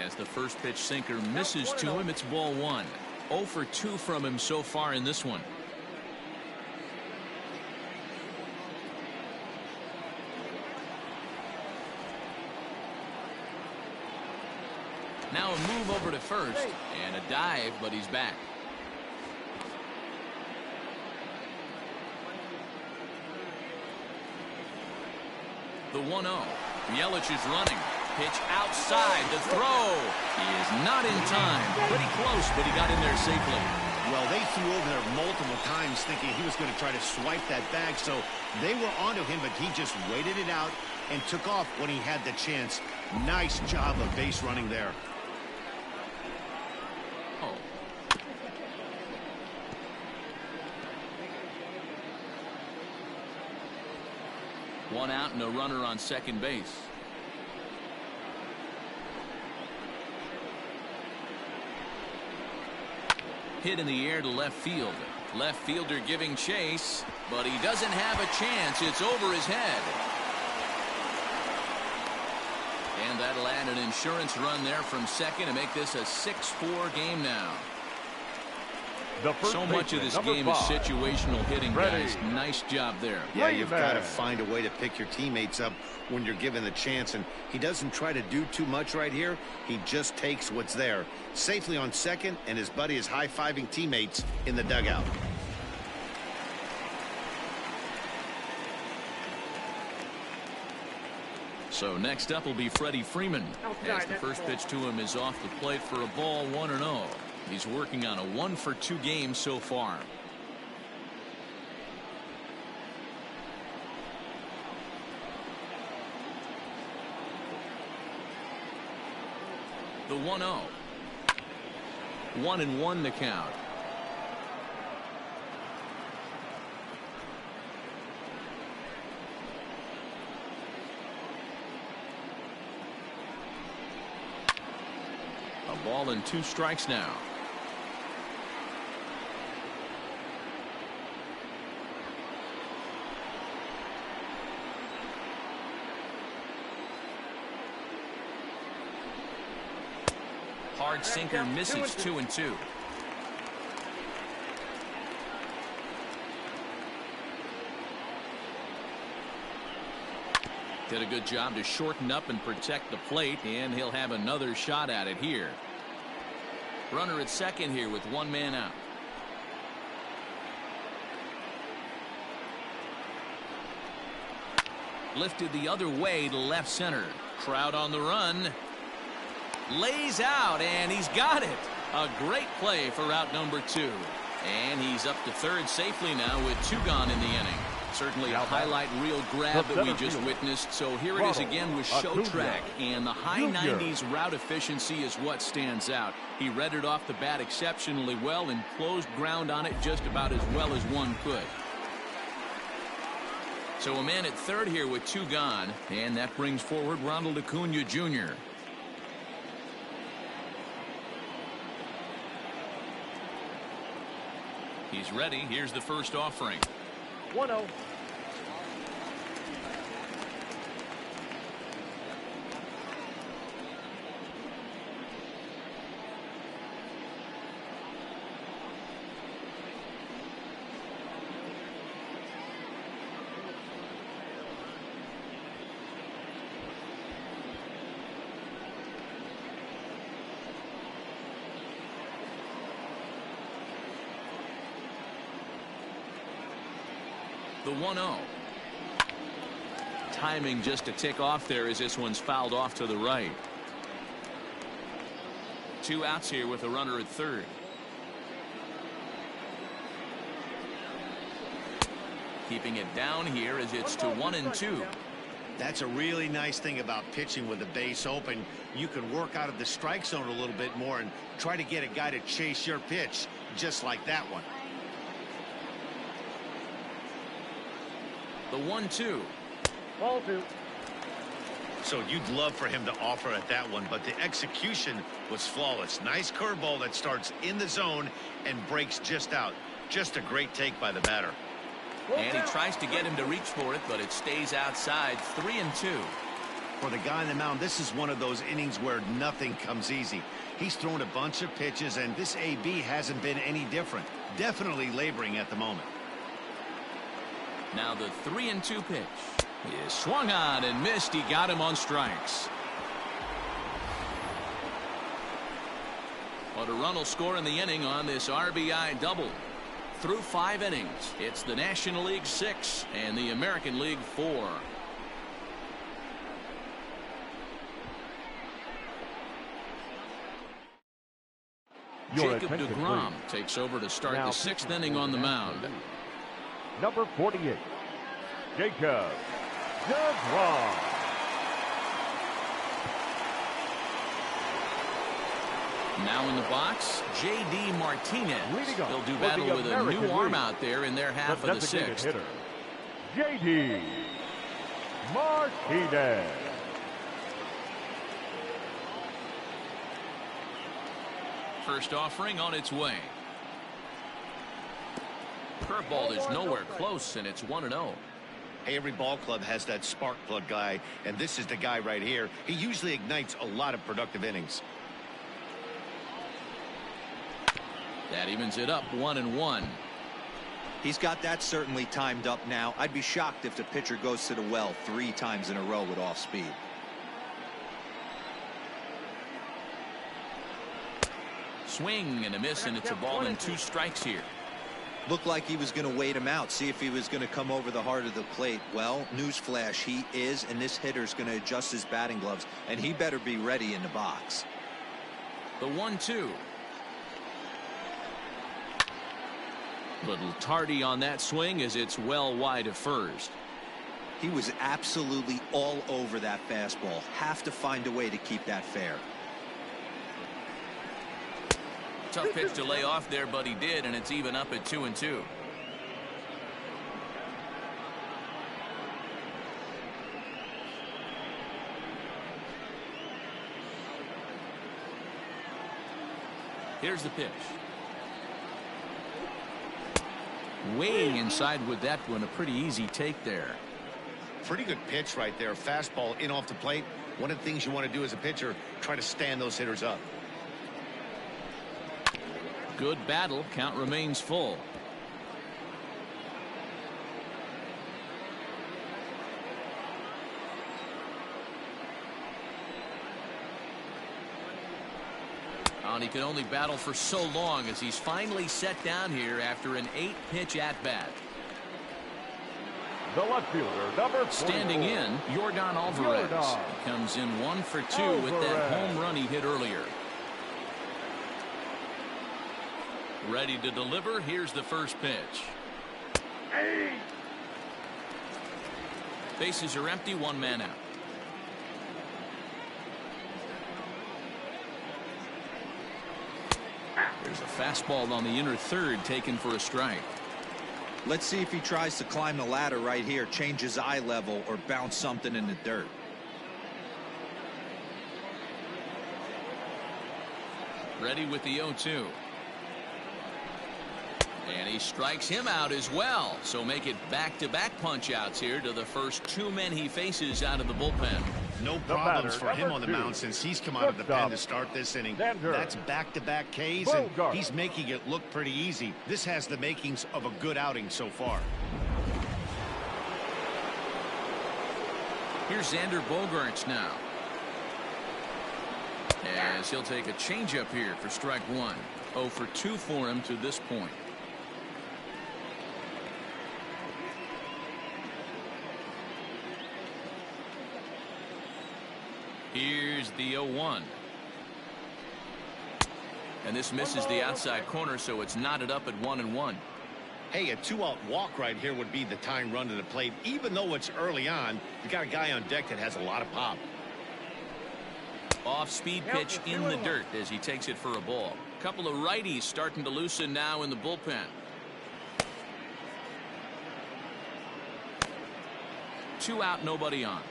As the first pitch sinker misses to him, it's ball 1. 0 for 2 from him so far in this one. Now a move over to first and a dive, but he's back. The 1-0. Yelich is running. Pitch outside. The throw. He is not in time. Pretty close, but he got in there safely. Well, they threw over there multiple times thinking he was going to try to swipe that bag, so they were onto him, but he just waited it out and took off when he had the chance. Nice job of base running there. Oh. One out and a runner on second base. Hit in the air to left field. Left fielder giving chase, but he doesn't have a chance. It's over his head. And that'll add an insurance run there from second to make this a 6-4 game now. So much of this game is situational hitting, guys. Nice job there. Yeah, you've got to find a way to pick your teammates up when you're given the chance, and he doesn't try to do too much right here. He just takes what's there. Safely on second, and his buddy is high-fiving teammates in the dugout. So next up will be Freddie Freeman. As the first pitch to him is off the plate for a ball, 1-0. He's working on a 1-for-2 game so far. The 1-0. 1-1 the count. A ball and 2 strikes now. Hard sinker misses. 2-2. Did a good job to shorten up and protect the plate, and he'll have another shot at it here. Runner at second here with 1 man out. Lifted the other way to left center. Crowd on the run. Lays out, and he's got it. A great play for out number 2. And he's up to third safely now with 2 gone in the inning. Certainly a highlight reel grab that we just witnessed. So here it is again with Show Track, and the high 90s route efficiency is what stands out. He read it off the bat exceptionally well and closed ground on it just about as well as one could. So a man at third here with 2 gone, and that brings forward Ronald Acuna Jr. He's ready. Here's the first offering. 1-0. The 1-0. Timing just a tick off there as this one's fouled off to the right. 2 outs here with a runner at third. Keeping it down here as it's to 1-2. That's a really nice thing about pitching with the base open. You can work out of the strike zone a little bit more and try to get a guy to chase your pitch, just like that one. The 1-2. Ball 2. So you'd love for him to offer at that one, but the execution was flawless. Nice curveball that starts in the zone and breaks just out. Just a great take by the batter. And he tries to get him to reach for it, but it stays outside. 3-2. For the guy on the mound, this is one of those innings where nothing comes easy. He's thrown a bunch of pitches, and this AB hasn't been any different. Definitely laboring at the moment. Now the 3-2 pitch is swung on and missed. He got him on strikes. But a run will score in the inning on this RBI double. Through 5 innings, it's the National League 6 and the American League 4. Jacob deGrom takes over to start the 6th inning on the mound. Number 48, Jacob deGrom. Now in the box, J.D. Martinez. He'll do battle with a new arm out there in their half of the 6th. Hitter, J.D. Martinez. First offering on its way. Curveball is nowhere close, and it's 1-0. Hey, every ball club has that spark plug guy, and this is the guy right here. He usually ignites a lot of productive innings. That evens it up 1-1. He's got that certainly timed up now. I'd be shocked if the pitcher goes to the well 3 times in a row with off speed. Swing and a miss, and it's a ball and 2 strikes here. Looked like he was going to wait him out, see if he was going to come over the heart of the plate. Well, newsflash, he is, and this hitter's going to adjust his batting gloves, and he better be ready in the box. The 1-2. Little tardy on that swing as it's well wide of first. He was absolutely all over that fastball. Have to find a way to keep that fair. Tough pitch to lay off there, but he did, and it's even up at 2-2. Here's the pitch. Way inside with that one. A pretty easy take there. Pretty good pitch right there. Fastball in off the plate. One of the things you want to do as a pitcher, try to stand those hitters up. Good battle. Count remains full. And he can only battle for so long as he's finally set down here after an 8-pitch at-bat. The left fielder, number 44. Standing in, Yordan Alvarez. He comes in 1 for 2 with that home run he hit earlier. Ready to deliver. Here's the first pitch. Bases are empty, one man out. There's a fastball on the inner third taken for a strike. Let's see if he tries to climb the ladder right here, change his eye level, or bounce something in the dirt. Ready with the 0-2. And he strikes him out as well. So make it back-to-back punch-outs here to the first two men he faces out of the bullpen. No problems for him on the mound since he's come out of the pen to start this inning. That's back-to-back Ks, and he's making it look pretty easy. This has the makings of a good outing so far. Here's Xander Bogaerts now. As he'll take a changeup here for strike one. 0 for 2 for him to this point. Here's the 0-1. And this misses the outside corner, so it's knotted up at 1-1. Hey, a 2-out walk right here would be the tying run to the plate. Even though it's early on, you got a guy on deck that has a lot of pop. Off-speed pitch in the dirt as he takes it for a ball. Couple of righties starting to loosen now in the bullpen. 2 out, nobody on.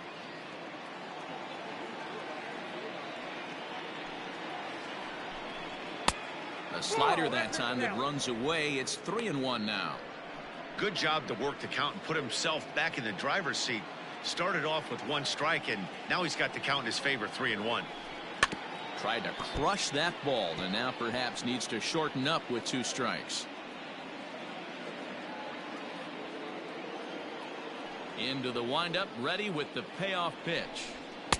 A slider that time that runs away. It's 3-1 now. Good job to work the count and put himself back in the driver's seat. Started off with 1 strike, and now he's got the count in his favor, 3-1. Tried to crush that ball, and now perhaps needs to shorten up with 2 strikes. Into the windup, ready with the payoff pitch.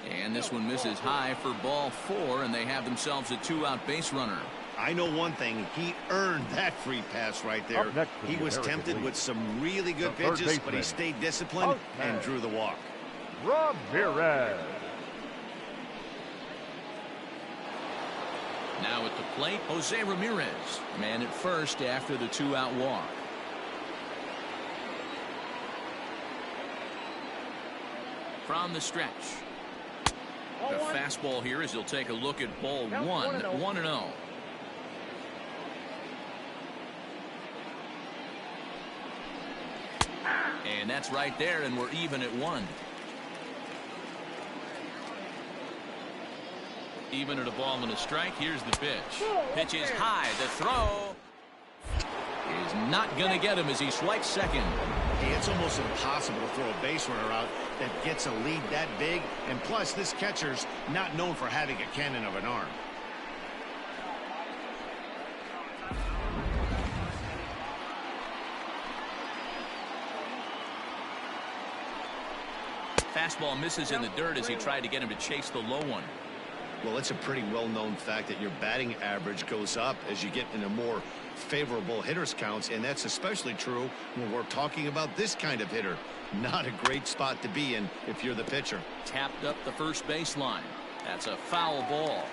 And this one misses high for ball 4, and they have themselves a 2-out base runner. I know one thing. He earned that free pass right there. He was tempted with some really good pitches, but he stayed disciplined and drew the walk. Ramirez. Now at the plate, Jose Ramirez. Man at first after the 2-out walk. From the stretch. The fastball here as he'll take a look at ball 1, 1-0. And that's right there, and we're even at 1. Even at a ball and a strike. Here's the pitch. Pitch is high. The throw is not going to get him as he swipes second. Hey, it's almost impossible to throw a base runner out that gets a lead that big. And plus, this catcher's not known for having a cannon of an arm. Fastball misses in the dirt as he tried to get him to chase the low one. Well, it's a pretty well-known fact that your batting average goes up as you get into more favorable hitters counts, and that's especially true when we're talking about this kind of hitter. Not a great spot to be in if you're the pitcher. Tapped up the first baseline. That's a foul ball.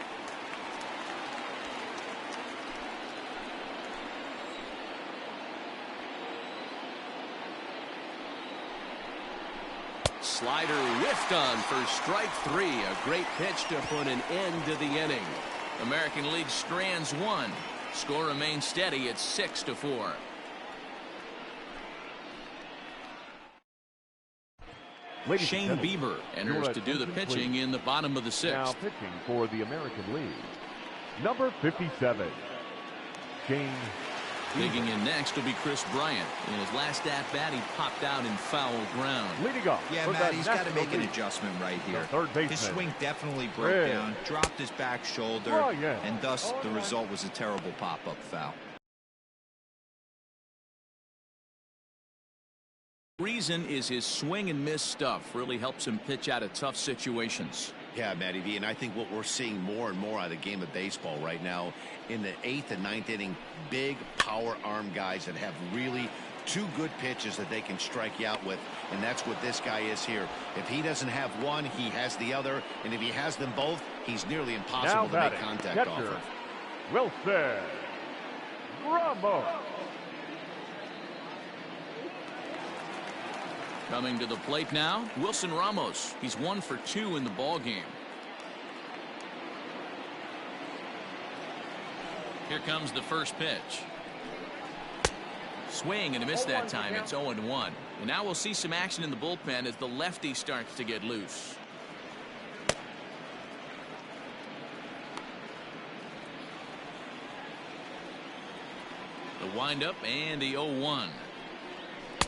Slider whiffed on for strike 3. A great pitch to put an end to the inning. American League strands 1. Score remains steady at 6-4. Shane Bieber enters to do the pitching in the bottom of the 6th. Now pitching for the American League, number 57, Shane. Digging in next will be Chris Bryant. In his last at-bat, he popped out in foul ground. Leading off. Yeah, Matt, he's got to make an adjustment right here. His swing definitely broke down, dropped his back shoulder, and thus the result was a terrible pop-up foul. Reason is his swing and miss stuff really helps him pitch out of tough situations. Yeah, Matty V, and I think what we're seeing more and more out of the game of baseball right now in the 8th and 9th inning, big power arm guys that have really 2 good pitches that they can strike you out with, and that's what this guy is here. If he doesn't have one, he has the other, and if he has them both, he's nearly impossible to make contact off of. Wilson Ramos. Coming to the plate now, Wilson Ramos. He's 1 for 2 in the ball game. Here comes the first pitch. Swing and a miss that time. It's 0-1. And now we'll see some action in the bullpen as the lefty starts to get loose. The windup and the 0-1.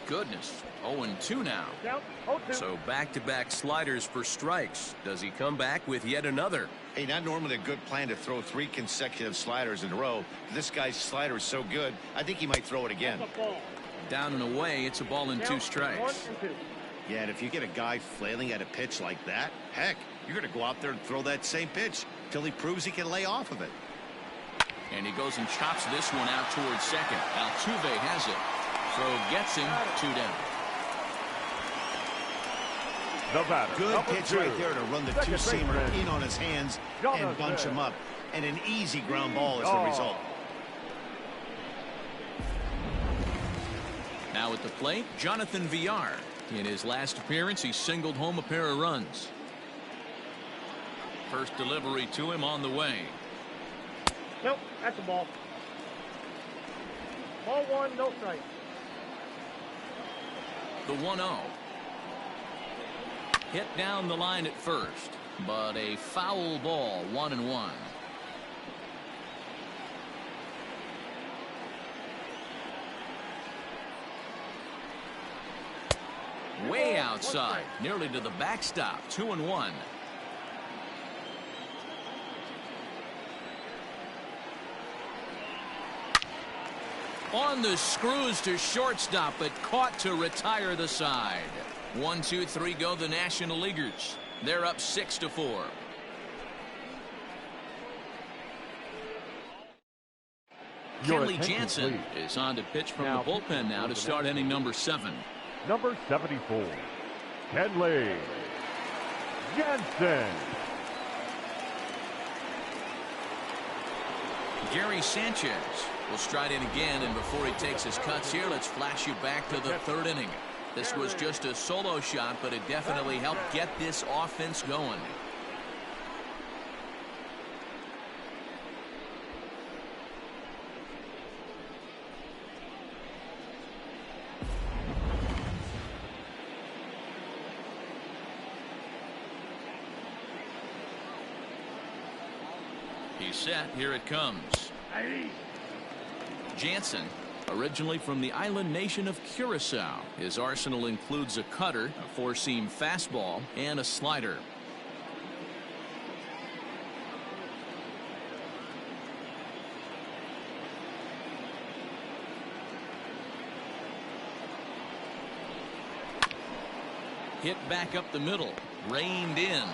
Goodness, 0-2 now. So back-to-back sliders for strikes. Does he come back with yet another? Hey, not normally a good plan to throw 3 consecutive sliders in a row. This guy's slider is so good, I think he might throw it again. Down and away, it's a ball and 2 strikes. Yeah, and if you get a guy flailing at a pitch like that, heck, you're going to go out there and throw that same pitch till he proves he can lay off of it. And he goes and chops this one out towards second. Altuve has it. So gets him 2 down. The batter, Good pitch 2. right there to run the Second two-seamer baseman, in on his hands and bunch him up. And an easy ground ball as the result. Now at the plate, Jonathan Villar. In his last appearance, he singled home a pair of runs. First delivery to him on the way. Nope, that's a ball. Ball 1, no strike. The 1-0. Hit down the line at first, but a foul ball, 1-1. Way outside, nearly to the backstop, 2-1. On the screws to shortstop, but caught to retire the side. 1, 2, 3 go the National Leaguers. They're up 6-4. Kenley Jansen is on to pitch from the bullpen now to start inning number 7. Number 74, Kenley Jansen. Gary Sanchez will stride in again, and before he takes his cuts here, let's flash you back to the 3rd inning. This was just a solo shot, but it definitely helped get this offense going. He's set. Here it comes. Jansen, originally from the island nation of Curacao. His arsenal includes a cutter, a 4-seam fastball, and a slider. Hit back up the middle, reined in.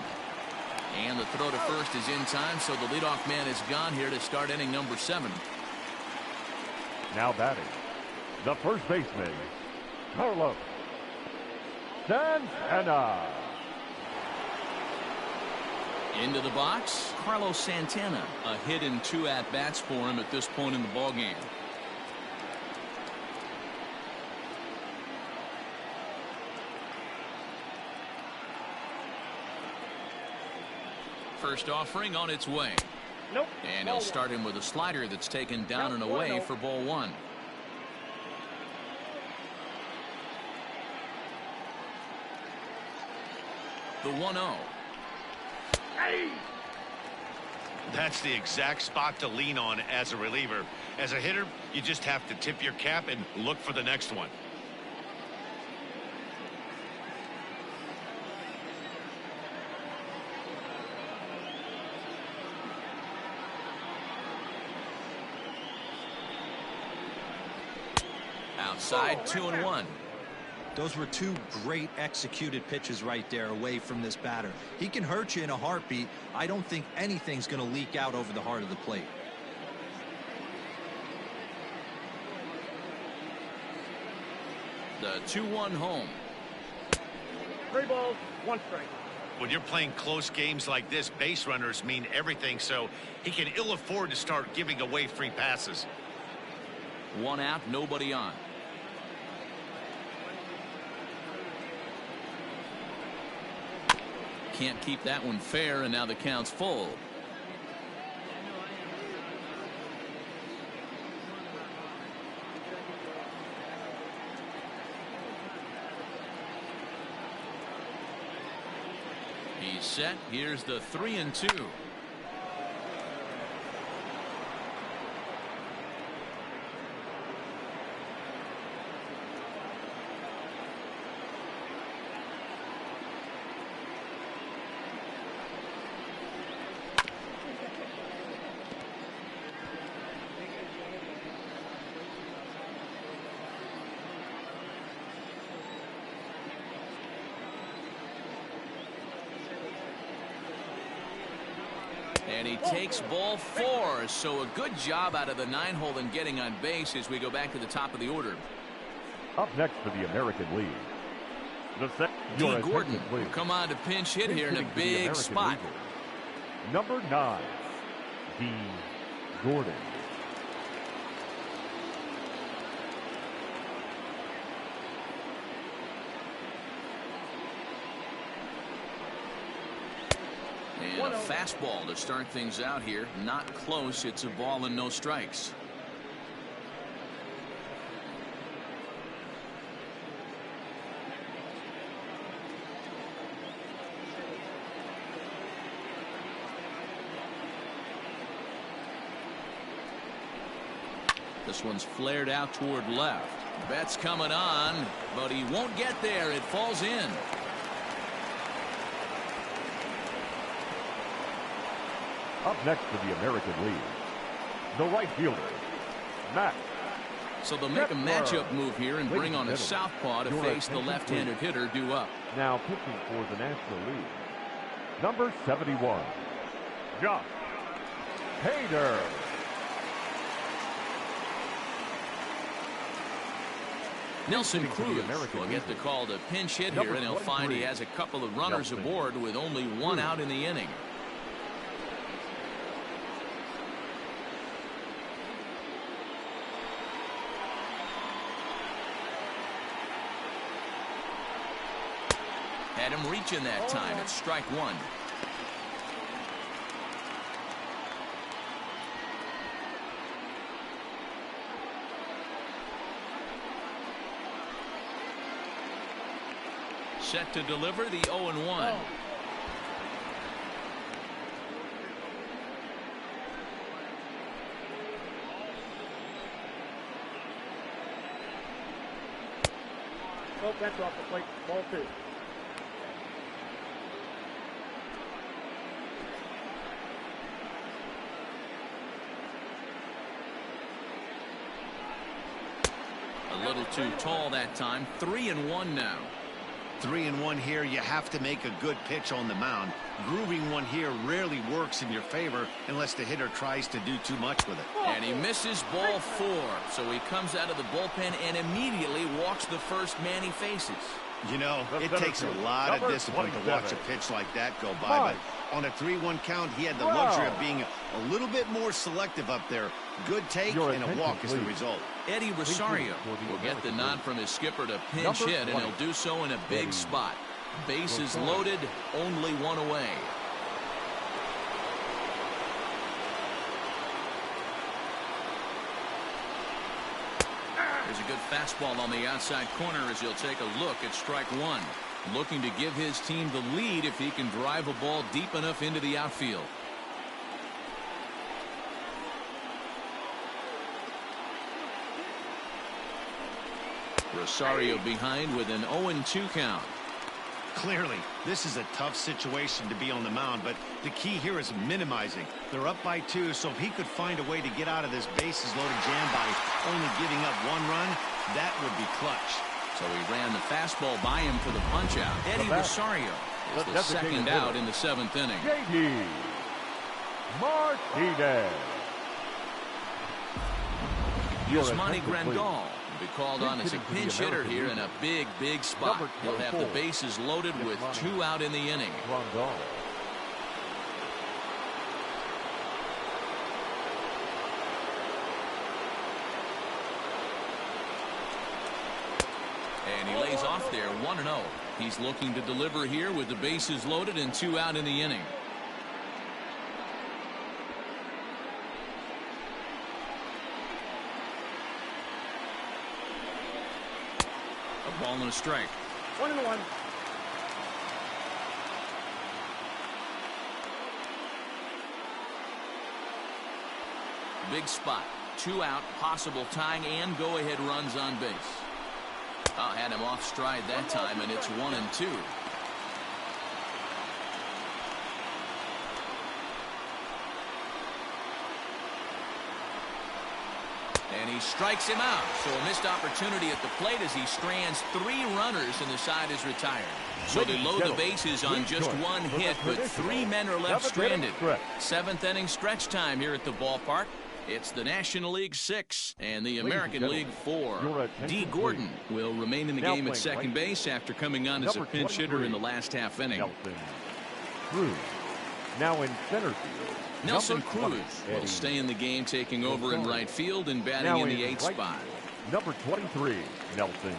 And the throw to first is in time, so the leadoff man is gone here to start inning number 7. Now batting, the first baseman, Carlos Santana. Into the box, Carlos Santana. A hit in 2 at-bats for him at this point in the ballgame. First offering on its way. Nope. And he'll start him with a slider that's taken down and away for ball 1. The 1-0. That's the exact spot to lean on as a reliever. As a hitter, you just have to tip your cap and look for the next one. Outside, 2-1. Those were 2 great executed pitches right there away from this batter. He can hurt you in a heartbeat. I don't think anything's going to leak out over the heart of the plate. The 2-1 home. 3 balls, 1 strike. When you're playing close games like this, base runners mean everything, so he can ill afford to start giving away free passes. 1 out, nobody on. can't keep that one fair, and now the count's full. He's set. Here's the 3-2. And he takes ball 4. So a good job out of the 9-hole in getting on base as we go back to the top of the order. Up next for the American League. D. Gordon will come on to pinch hit here in a big spot. Number 9, D. Gordon. And a fastball to start things out here. Not close. It's a ball and no strikes. This one's flared out toward left. Betts coming on, but he won't get there. It falls in. Up next for the American League, the right fielder, Matt. So they'll make a matchup move here and bring on a southpaw to face the left-handed hitter due up. Now pitching for the National League, number 71, Josh Hader. Nelson Cruz will get the call to pinch hit here, and he'll find he has a couple of runners aboard with only one out in the inning. Had him reaching that time. It's strike 1. Set to deliver the 0-1. Oh, that's off the plate. Ball 2. A little too tall that time. 3-1 now. 3-1 here. You have to make a good pitch on the mound. Grooving one here rarely works in your favor unless the hitter tries to do too much with it. And he misses ball 4. So he comes out of the bullpen and immediately walks the first man he faces. You know, it takes a lot of discipline to watch a pitch like that go by. But on a 3-1 count, he had the luxury of being a little bit more selective up there. Good take and a walk is the result. Eddie Rosario will get the nod from his skipper to pinch hit, and he'll do so in a big spot. Bases loaded, only one away. There's a good fastball on the outside corner as he'll take a look at strike 1. Looking to give his team the lead if he can drive a ball deep enough into the outfield. Rosario behind with an 0-2 count. Clearly, this is a tough situation to be on the mound, but the key here is minimizing. They're up by 2, so if he could find a way to get out of this bases-loaded jam by only giving up 1 run, that would be clutch. So he ran the fastball by him for the punch-out. Eddie Rosario is the second out in the 7th inning. JD Martinez. Yasmani Grandal will be called on as a pinch hitter here in a big, big spot. He'll have the bases loaded with 2 out in the inning. And he lays off there 1-0. He's looking to deliver here with the bases loaded and 2 out in the inning. A ball and a strike. 1-1. Big spot. 2 out, possible tying and go-ahead runs on base. Had him off stride that time, and it's 1-2. And he strikes him out. So a missed opportunity at the plate as he strands 3 runners and the side is retired. So they load the bases on just 1 hit, but 3 men are left stranded. 7th inning stretch time here at the ballpark. It's the National League 6 and the American League 4. D. Gordon will remain in the game at second base after coming on as a pinch hitter in the last half inning. Cruz. Now in center field. Nelson Cruz will stay in the game, taking over in right field and batting in the 8th spot. Number 23, Nelson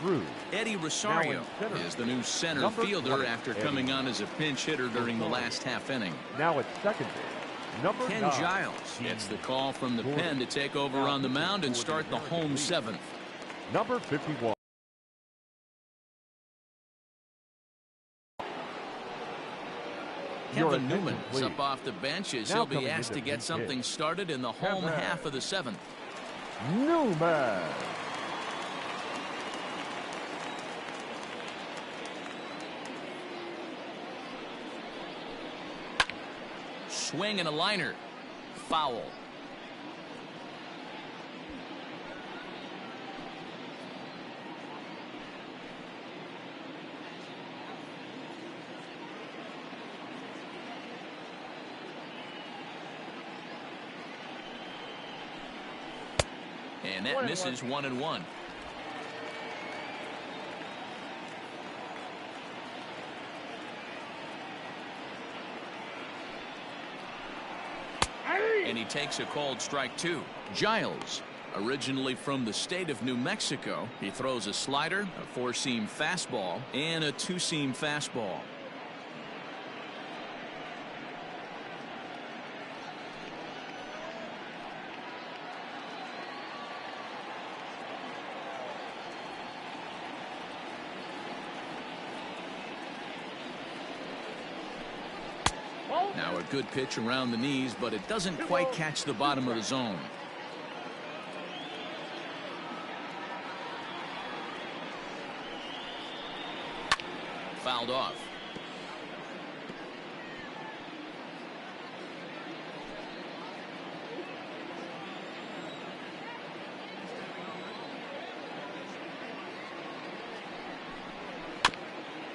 Cruz. Eddie Rosario is the new center fielder after coming on as a pinch hitter during the last half inning. Now at second base. Number Ken 9. Giles gets the call from the pen to take over on the mound and start the home 7th. Number 51. Kevin Newman is up off the bench as he'll be asked to get something started in the home half of the 7th. Newman. Swing and a liner. Foul. And that misses 1-1. And he takes a called strike 2. Giles, originally from the state of New Mexico, he throws a slider, a 4-seam fastball, and a 2-seam fastball. Now a good pitch around the knees, but it doesn't quite catch the bottom of the zone. Fouled off.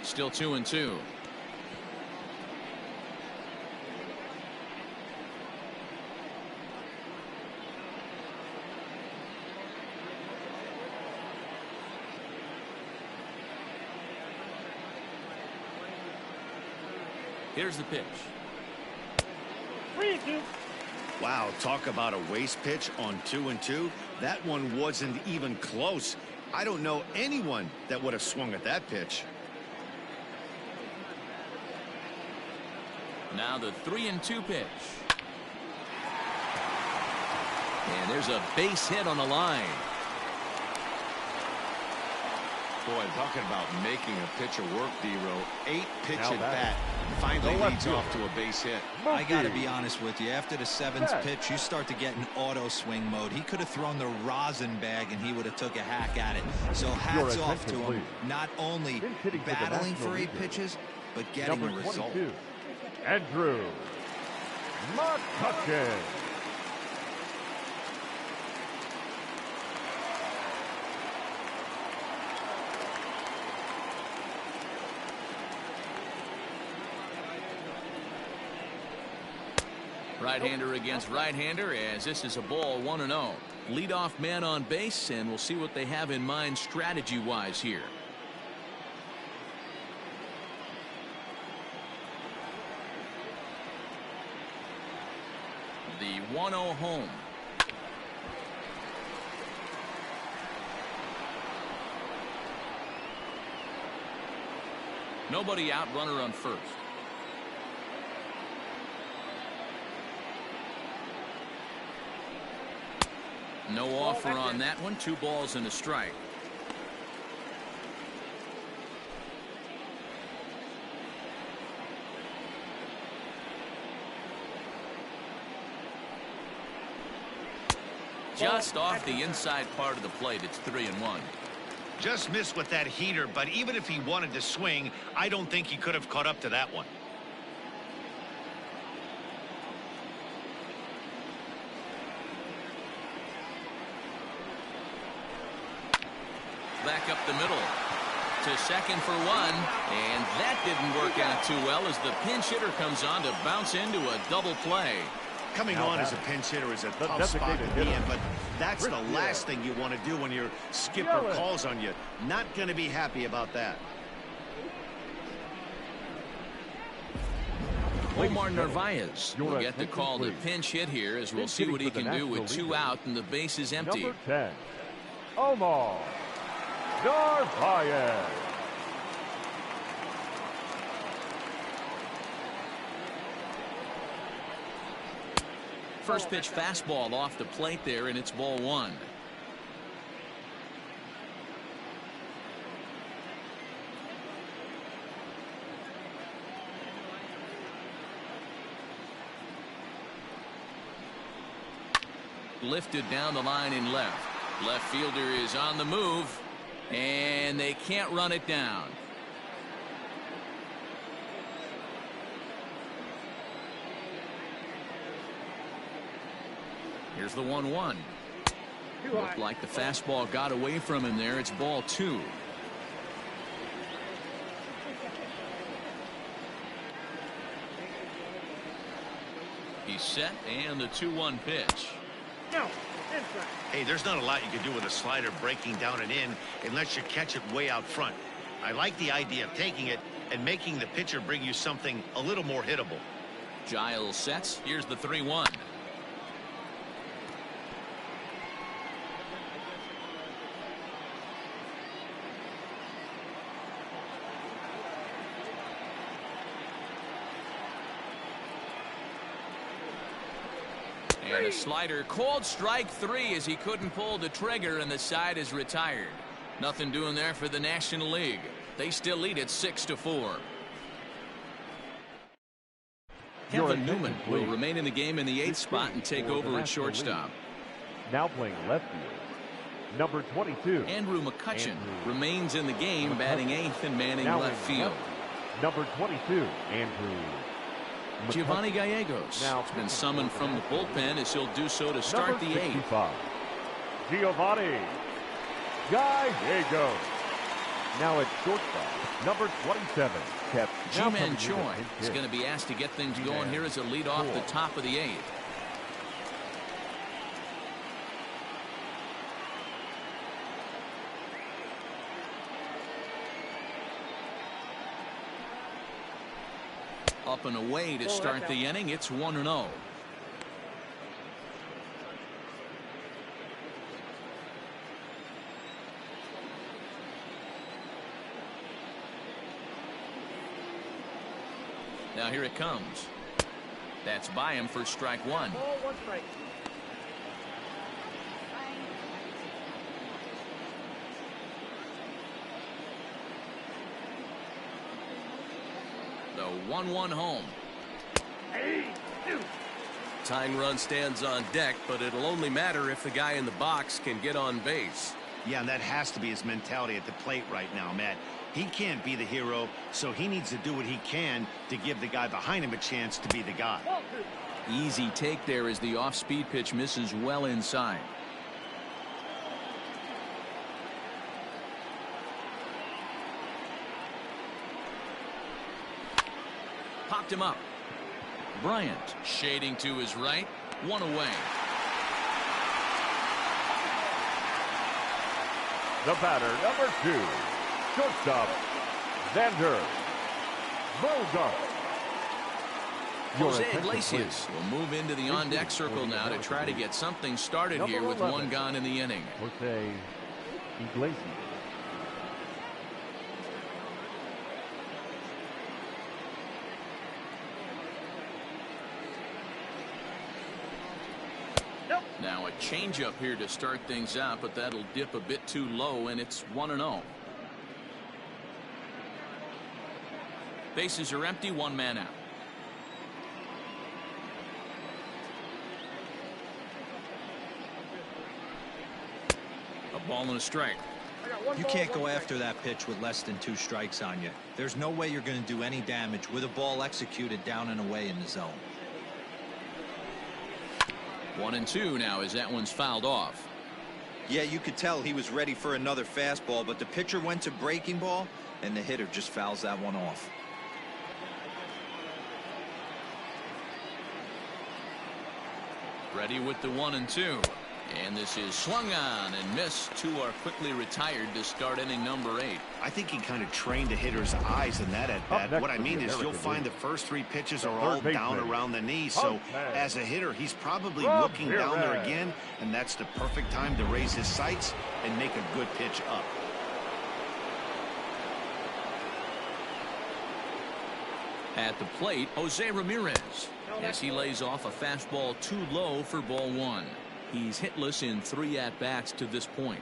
Still 2-2. Here's the pitch. 3-2. Wow, talk about a waste pitch on 2-2. That one wasn't even close. I don't know anyone that would have swung at that pitch. Now the 3-2 pitch. And there's a base hit on the line. Boy, talking about making a pitcher work, D-Row. 8 pitch Now at that- bat. Finally the leads left off to a base hit. I got to be honest with you. After the 7th Hey. pitch, you start to get in auto swing mode. He could have thrown the rosin bag and he would have took a hack at it. So hats off to attention, him. please. Not only Been hitting for the battling National for 8 League. pitches, but getting Number a result. 22, Andrew McCutchen. Right-hander against right-hander as this is a ball 1-0. Leadoff man on base, and we'll see what they have in mind strategy-wise here. The 1-0 home. Nobody out, runner on first. No offer on that one. 2 balls and a strike. Just off the inside part of the plate. It's 3-1. Just missed with that heater, but even if he wanted to swing, I don't think he could have caught up to that one. Back up the middle to second for 1, and that didn't work out too well as the pinch hitter comes on to bounce into a double play. Coming on as a pinch hitter is a tough spot to be in, but that's the last thing you want to do when your skipper calls on you. Not going to be happy about that. Omar Narvaez will get the call to pinch hit here as we'll see what he can do with 2 out and the base is empty. Number 10, Omar Narvaez. First pitch fastball off the plate there, and it's ball 1. Lifted down the line in left. Left fielder is on the move, and they can't run it down. Here's the 1-1. Looked like the fastball got away from him there. It's ball 2. He's set, and the 2-1 pitch. Hey, there's not a lot you can do with a slider breaking down and in unless you catch it way out front. I like the idea of taking it and making the pitcher bring you something a little more hittable. Giles sets. Here's the 3-1. And a slider called strike 3 as he couldn't pull the trigger, and the side is retired. Nothing doing there for the National League. They still lead it 6-4. Kevin Newman will remain in the game in the 8th spot and take over at shortstop. Now playing left field, number 22. Andrew McCutchen remains in the game, batting 8th and manning left field. Number 22, Andrew Giovanni Gallegos has been summoned from the bullpen as he'll do so to start the 8th. Giovanni Gallegos. Now at shortstop, number 27, Ji-Man Choi is going to be asked to get things going here as a lead off the top of the 8th. Up and away to start the inning. It's 1-0. Now here it comes. That's by him for strike 1. Ball 1 strike. The 1-1 home. Tying run stands on deck, but it'll only matter if the guy in the box can get on base. Yeah, and that has to be his mentality at the plate right now, Matt. He can't be the hero, so he needs to do what he can to give the guy behind him a chance to be the guy. Easy take there as the off-speed pitch misses well inside. Popped him up. Bryant shading to his right. 1 away. The batter, number 2, shortstop, Xander Bogaerts. Jose Iglesias will move into the on-deck circle now to try to get something started here with 1 gone in the inning. changeup here to start things out, but that'll dip a bit too low, and it's 1-0. Bases are empty, one man out. A ball and a strike. You can't go after that pitch with less than 2 strikes on you. There's no way you're going to do any damage with a ball executed down and away in the zone. 1-2 now as that one's fouled off. Yeah, you could tell he was ready for another fastball, but the pitcher went to breaking ball, and the hitter just fouls that one off. Ready with the 1-2. And this is swung on and missed. 2 are quickly retired to start inning number 8. I think he kind of trained the hitter's eyes in that at bat. What I mean is you'll find the first 3 pitches are all down around the knee. So as a hitter, he's probably looking down there again, and that's the perfect time to raise his sights and make a good pitch up. At the plate, Jose Ramirez, as he lays off a fastball too low for ball 1. He's hitless in 3 at-bats to this point.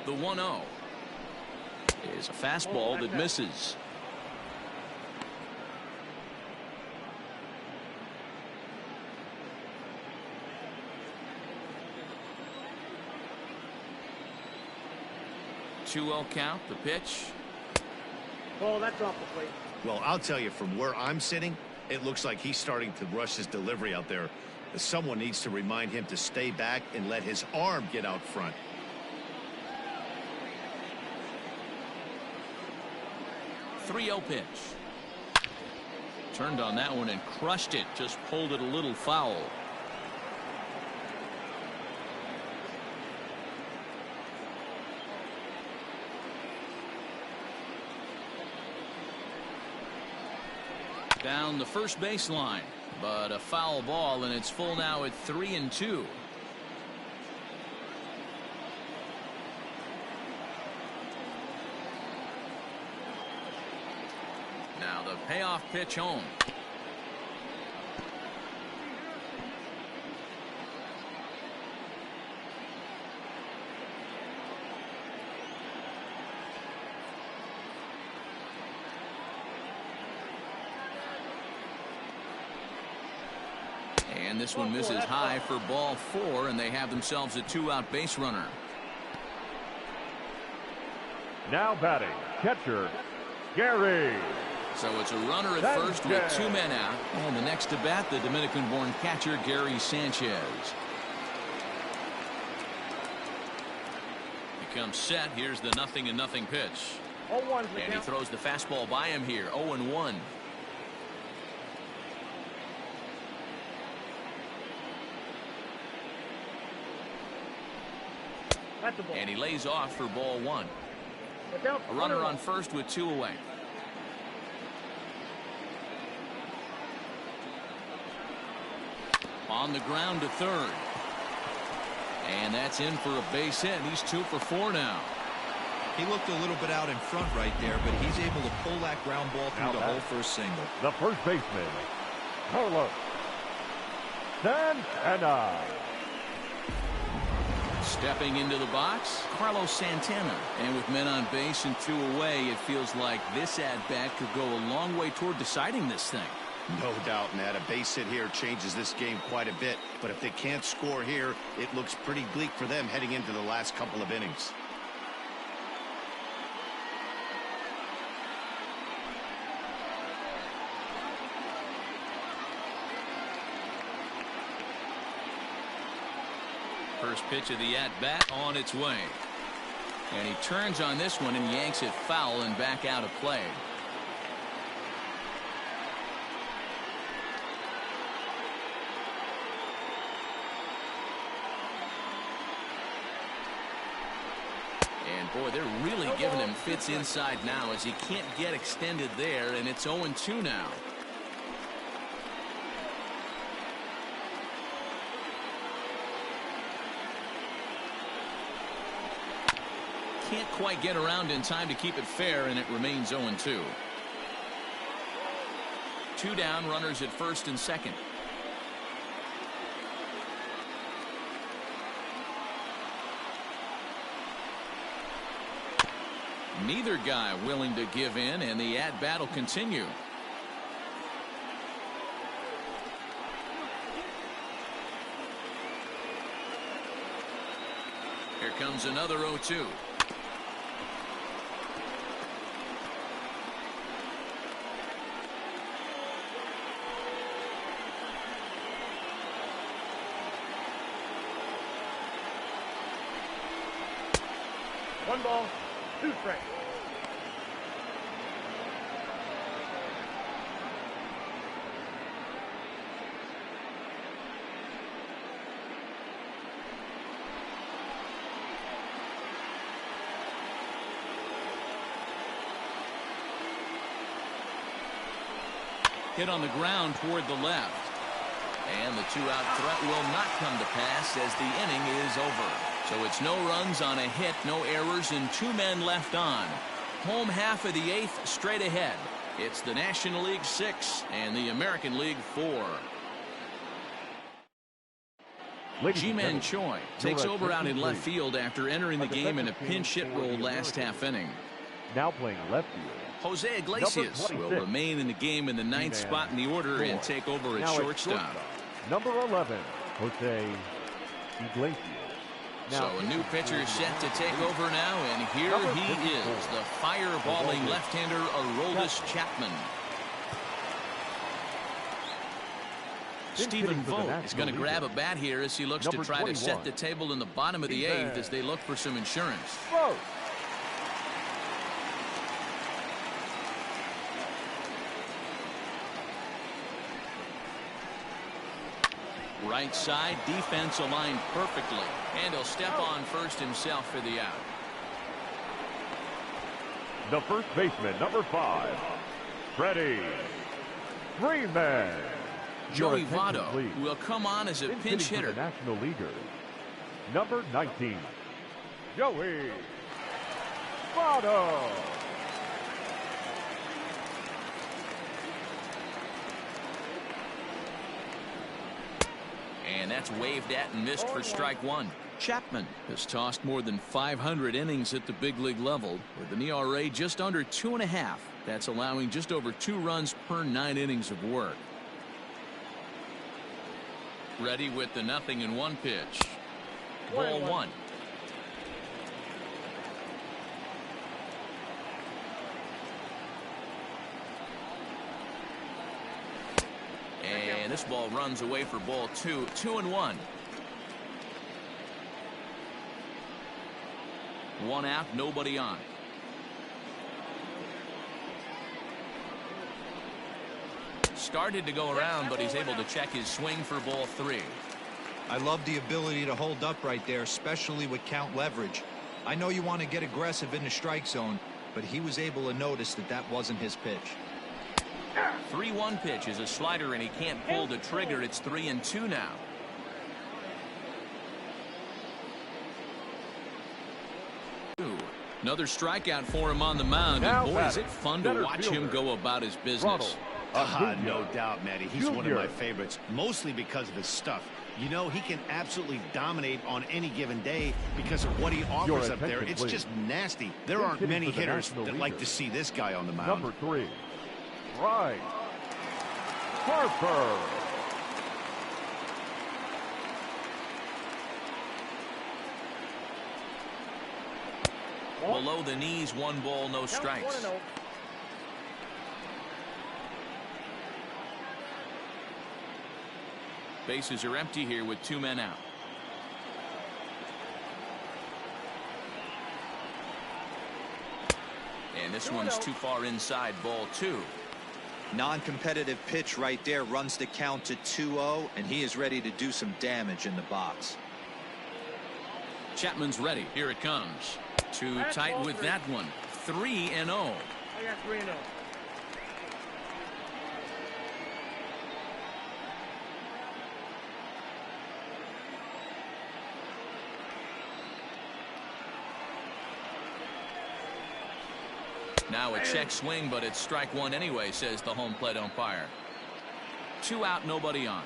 The 1-0 is a fastball that misses. Two-0 count, the pitch. Oh, that's off the plate. Well, I'll tell you, from where I'm sitting, it looks like he's starting to rush his delivery out there. Someone needs to remind him to stay back and let his arm get out front. Three-0 pitch. Turned on that one and crushed it. Just pulled it a little foul. Down the first baseline, but a foul ball, and it's full now at 3-2. Now the payoff pitch home. And this one misses high for ball 4, and they have themselves a 2-out base runner. Now batting, catcher, Gary. So it's a runner at first with 2 men out. And the next to bat, the Dominican-born catcher, Gary Sanchez. He comes set. Here's the 0-0 pitch. And he throws the fastball by him here. 0-1. And he lays off for ball 1. A runner on first with 2 away. On the ground to third. And that's in for a base hit. He's 2 for 4 now. He looked a little bit out in front right there, but he's able to pull that ground ball through the hole for a single. The first baseman, Carlos Santana. Stepping into the box, Carlos Santana. And with men on base and 2 away, it feels like this at-bat could go a long way toward deciding this thing. No doubt, Matt. A base hit here changes this game quite a bit. But if they can't score here, it looks pretty bleak for them heading into the last couple of innings. First pitch of the at-bat on its way. And he turns on this one and yanks it foul and back out of play. And boy, they're really giving him fits inside now as he can't get extended there, and it's 0-2 now. Can't quite get around in time to keep it fair, and it remains 0-2. 2 down, runners at first and second. Neither guy willing to give in, and the at-bat will continue. Here comes another 0-2. One ball, 2 strikes. Hit on the ground toward the left. And the 2-out threat will not come to pass as the inning is over. So it's no runs on a hit, no errors, and 2 men left on. Home half of the 8th straight ahead. It's the National League 6 and the American League 4. Ji-Man Choi takes over out in left field after entering the game in a pinch hit role last half inning. Now playing left field, Jose Iglesias will remain in the game in the 9th spot in the order and take over at shortstop. Number 11, Jose Iglesias. So a new pitcher set to take over now, and here he is, the fireballing left-hander Aroldis Chapman. Stephen Vogt is going to grab a bat here as he looks to try to set the table in the bottom of the 8th as they look for some insurance. Right side, defense aligned perfectly, and he'll step on first himself for the out. The first baseman, number 5, Freddie Freeman. Joey Votto will come on as a pinch hitter. The National Leaguer, number 19, Joey Votto. And that's waved at and missed for strike 1. Chapman has tossed more than 500 innings at the big league level with an ERA just under 2.5. That's allowing just over 2 runs per 9 innings of work. Ready with the 0-1 pitch. Ball 1. And this ball runs away for ball 2. 2-1. 1 out, nobody on. Started to go around, but he's able to check his swing for ball 3. I love the ability to hold up right there, especially with count leverage. I know you want to get aggressive in the strike zone, but he was able to notice that that wasn't his pitch. 3-1 pitch is a slider, and he can't pull the trigger. It's 3-2 now. Another strikeout for him on the mound, and boy, is it fun to watch him go about his business. No doubt, Matty. He's one of my favorites, mostly because of his stuff. You know, he can absolutely dominate on any given day because of what he offers up there. It's just nasty. There aren't many hitters that like to see this guy on the mound. Number 3, Bryce Harper. Below the knees, 1 ball, no strikes. Bases are empty here with 2 men out. And this one's too far inside, ball 2. Non-competitive pitch right there, runs the count to 2-0, and he is ready to do some damage in the box. Chapman's ready. Here it comes. Too tight with that one. 3-0. I got 3-0. Now a check swing, but it's strike 1 anyway, says the home plate umpire. 2 out, nobody on.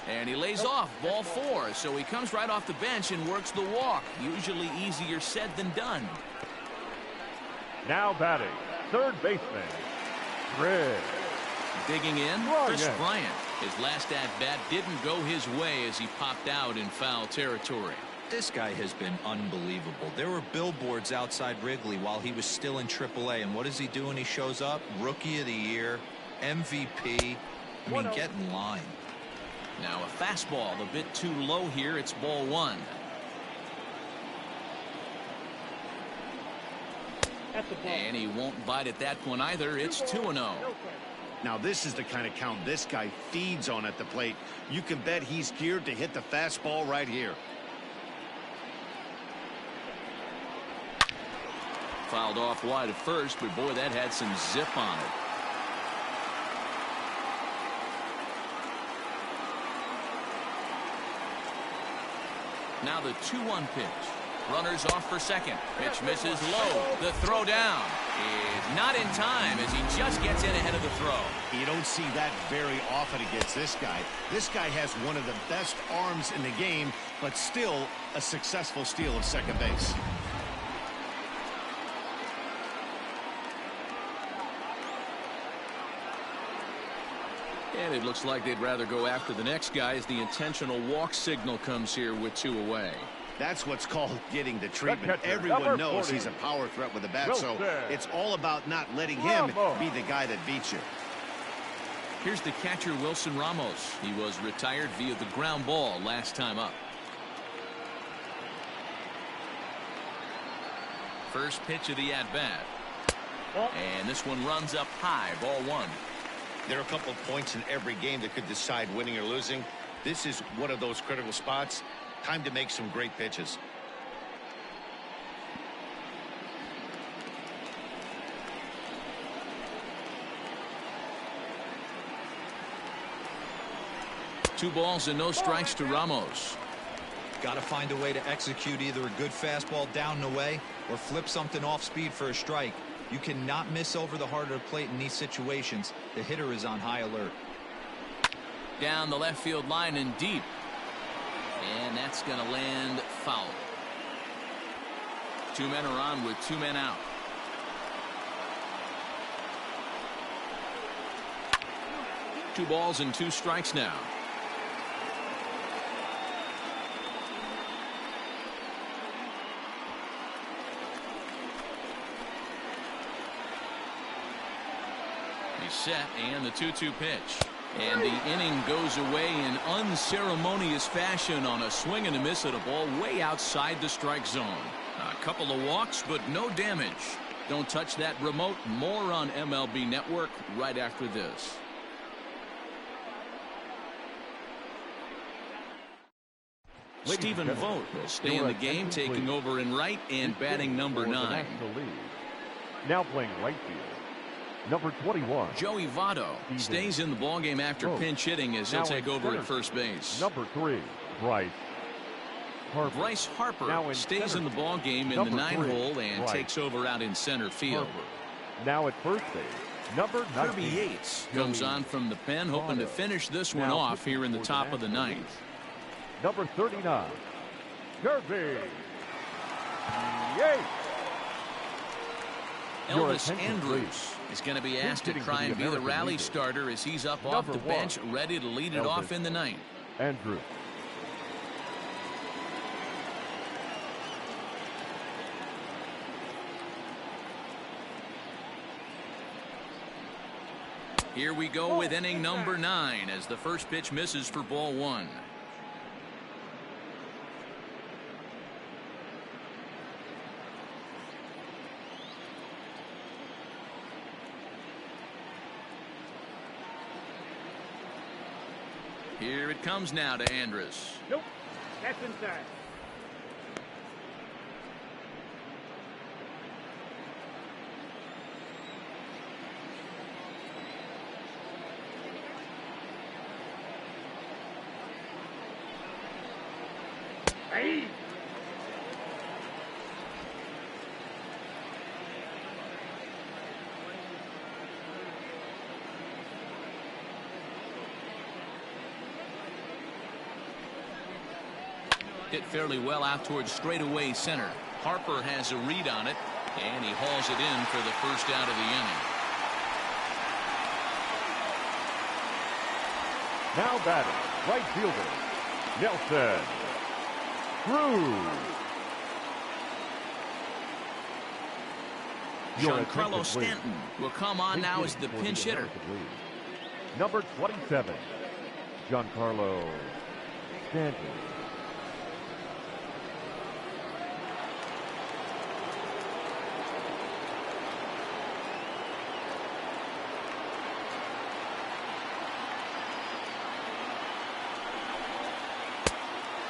And he lays off, ball 4. So he comes right off the bench and works the walk. Usually easier said than done. Now batting, third baseman, Chris. Digging in, Chris Bryant. His last at-bat didn't go his way as he popped out in foul territory. This guy has been unbelievable. There were billboards outside Wrigley while he was still in AAA. And what does he do when he shows up? Rookie of the Year, MVP. I mean, get in line. Now a fastball a bit too low here. It's ball 1. And he won't bite at that one either. It's 2-0. Now this is the kind of count this guy feeds on at the plate. You can bet he's geared to hit the fastball right here. Fouled off wide at first, but boy, that had some zip on it. Now the 2-1 pitch. Runners off for second. Pitch misses low. The throw down is not in time as he just gets in ahead of the throw. You don't see that very often against this guy. This guy has one of the best arms in the game, but still a successful steal of second base. And it looks like they'd rather go after the next guy as the intentional walk signal comes here with 2 away. That's what's called getting the treatment. Everyone knows he's a power threat with a bat, so it's all about not letting him be the guy that beats you. Here's the catcher, Wilson Ramos. He was retired via the ground ball last time up. First pitch of the at-bat. And this one runs up high, ball 1. There are a couple of points in every game that could decide winning or losing. This is one of those critical spots. Time to make some great pitches. Two balls and no strikes to Ramos. Got to find a way to execute either a good fastball down and away or flip something off speed for a strike. You cannot miss over the heart of the plate in these situations. The hitter is on high alert. Down the left field line and deep. And that's going to land foul. 2 men are on with 2 men out. Two balls and 2 strikes now. He's set, and the 2-2 pitch. And the inning goes away in unceremonious fashion on a swing and a miss at a ball way outside the strike zone. A couple of walks, but no damage. Don't touch that remote. More on MLB Network right after this. Stephen Vogt will stay in the game, taking over in right and batting number 9. Now playing right field, number 21. Joey Votto stays in the ballgame after pinch hitting as he'll take over at first base. Number 3, Bryce Harper. Bryce Harper stays in the ballgame in the 9-hole and takes over out in center field. Now at first base, number 19. Kirby Yates comes on from the pen, hoping to finish this one off here in the top of the 9th. Number 39, Kirby Yates. Elvis Andrus is going to be asked to try and be the rally starter as he's up off the bench, ready to lead it off in the 9th. Andrus. Here we go with inning number 9 as the first pitch misses for ball 1. Here it comes now to Andrus. Nope, that's inside. Hey. Hit fairly well out towards straightaway center. Harper has a read on it, and he hauls it in for the first out of the inning. Now batting, right fielder, Nelson Cruz. Giancarlo Stanton will come on now as the pinch hitter. Number 27, Giancarlo Stanton.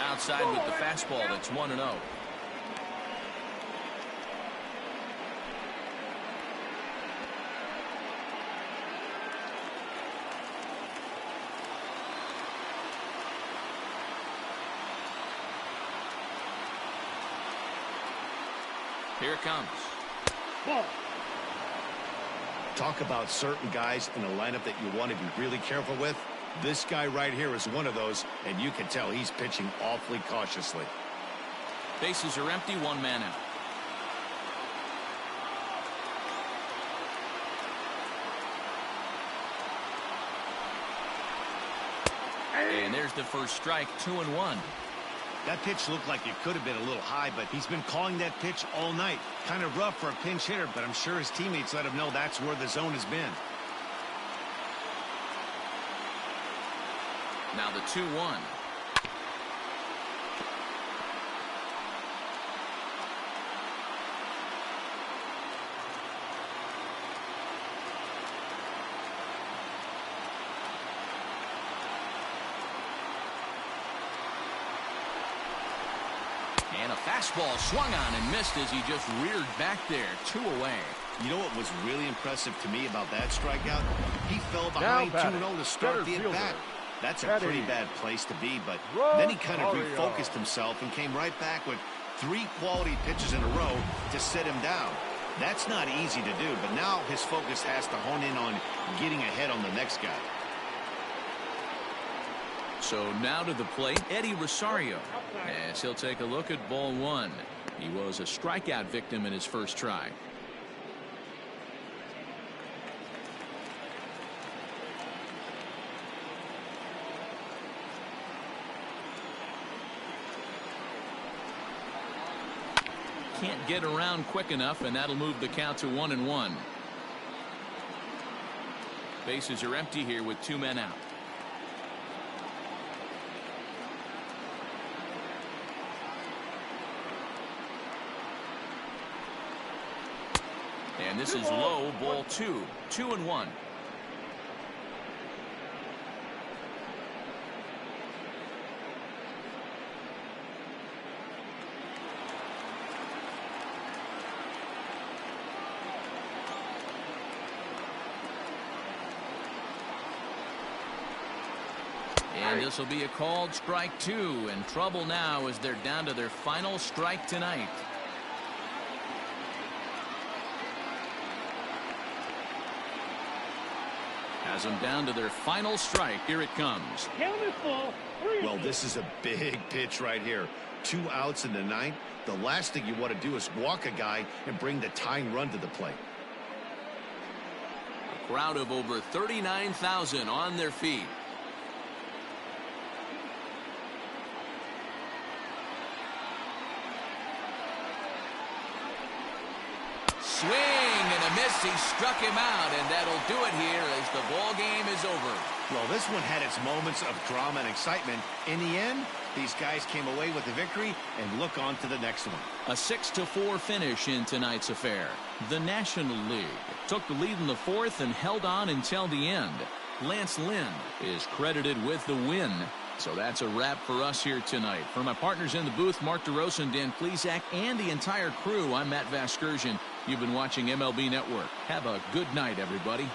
Outside with the fastball. That's 1-0. Here it comes. Ball. Talk about certain guys in a lineup that you want to be really careful with. This guy right here is one of those, and you can tell he's pitching awfully cautiously. Bases are empty, one man out. And there's the first strike, 2-1. That pitch looked like it could have been a little high, but he's been calling that pitch all night. Kind of rough for a pinch hitter, but I'm sure his teammates let him know that's where the zone has been. Now the 2-1. And a fastball swung on and missed as he just reared back there. 2 away. You know what was really impressive to me about that strikeout? He fell behind 2-0 to start the at-bat. That's a pretty bad place to be, but then he kind of refocused himself and came right back with 3 quality pitches in a row to sit him down. That's not easy to do, but now his focus has to hone in on getting ahead on the next guy. So now to the plate, Eddie Rosario, as he'll take a look at ball 1. He was a strikeout victim in his first try. Can't get around quick enough, and that'll move the count to 1-1. Bases are empty here with 2 men out. And this is low, ball 2. 2-1. And this will be a called strike 2, and trouble now as they're down to their final strike tonight. Has them down to their final strike. Here it comes. Well, this is a big pitch right here. 2 outs in the 9th. The last thing you want to do is walk a guy and bring the tying run to the plate. A crowd of over 39,000 on their feet. Swing and a miss. He struck him out, and that'll do it here as the ball game is over. Well, this one had its moments of drama and excitement. In the end, these guys came away with the victory and look on to the next one. A 6-4 finish in tonight's affair. The National League took the lead in the 4th and held on until the end. Lance Lynn is credited with the win. So that's a wrap for us here tonight. For my partners in the booth, Mark DeRosa and Dan Plesac, and the entire crew, I'm Matt Vasgersian. You've been watching MLB Network. Have a good night, everybody.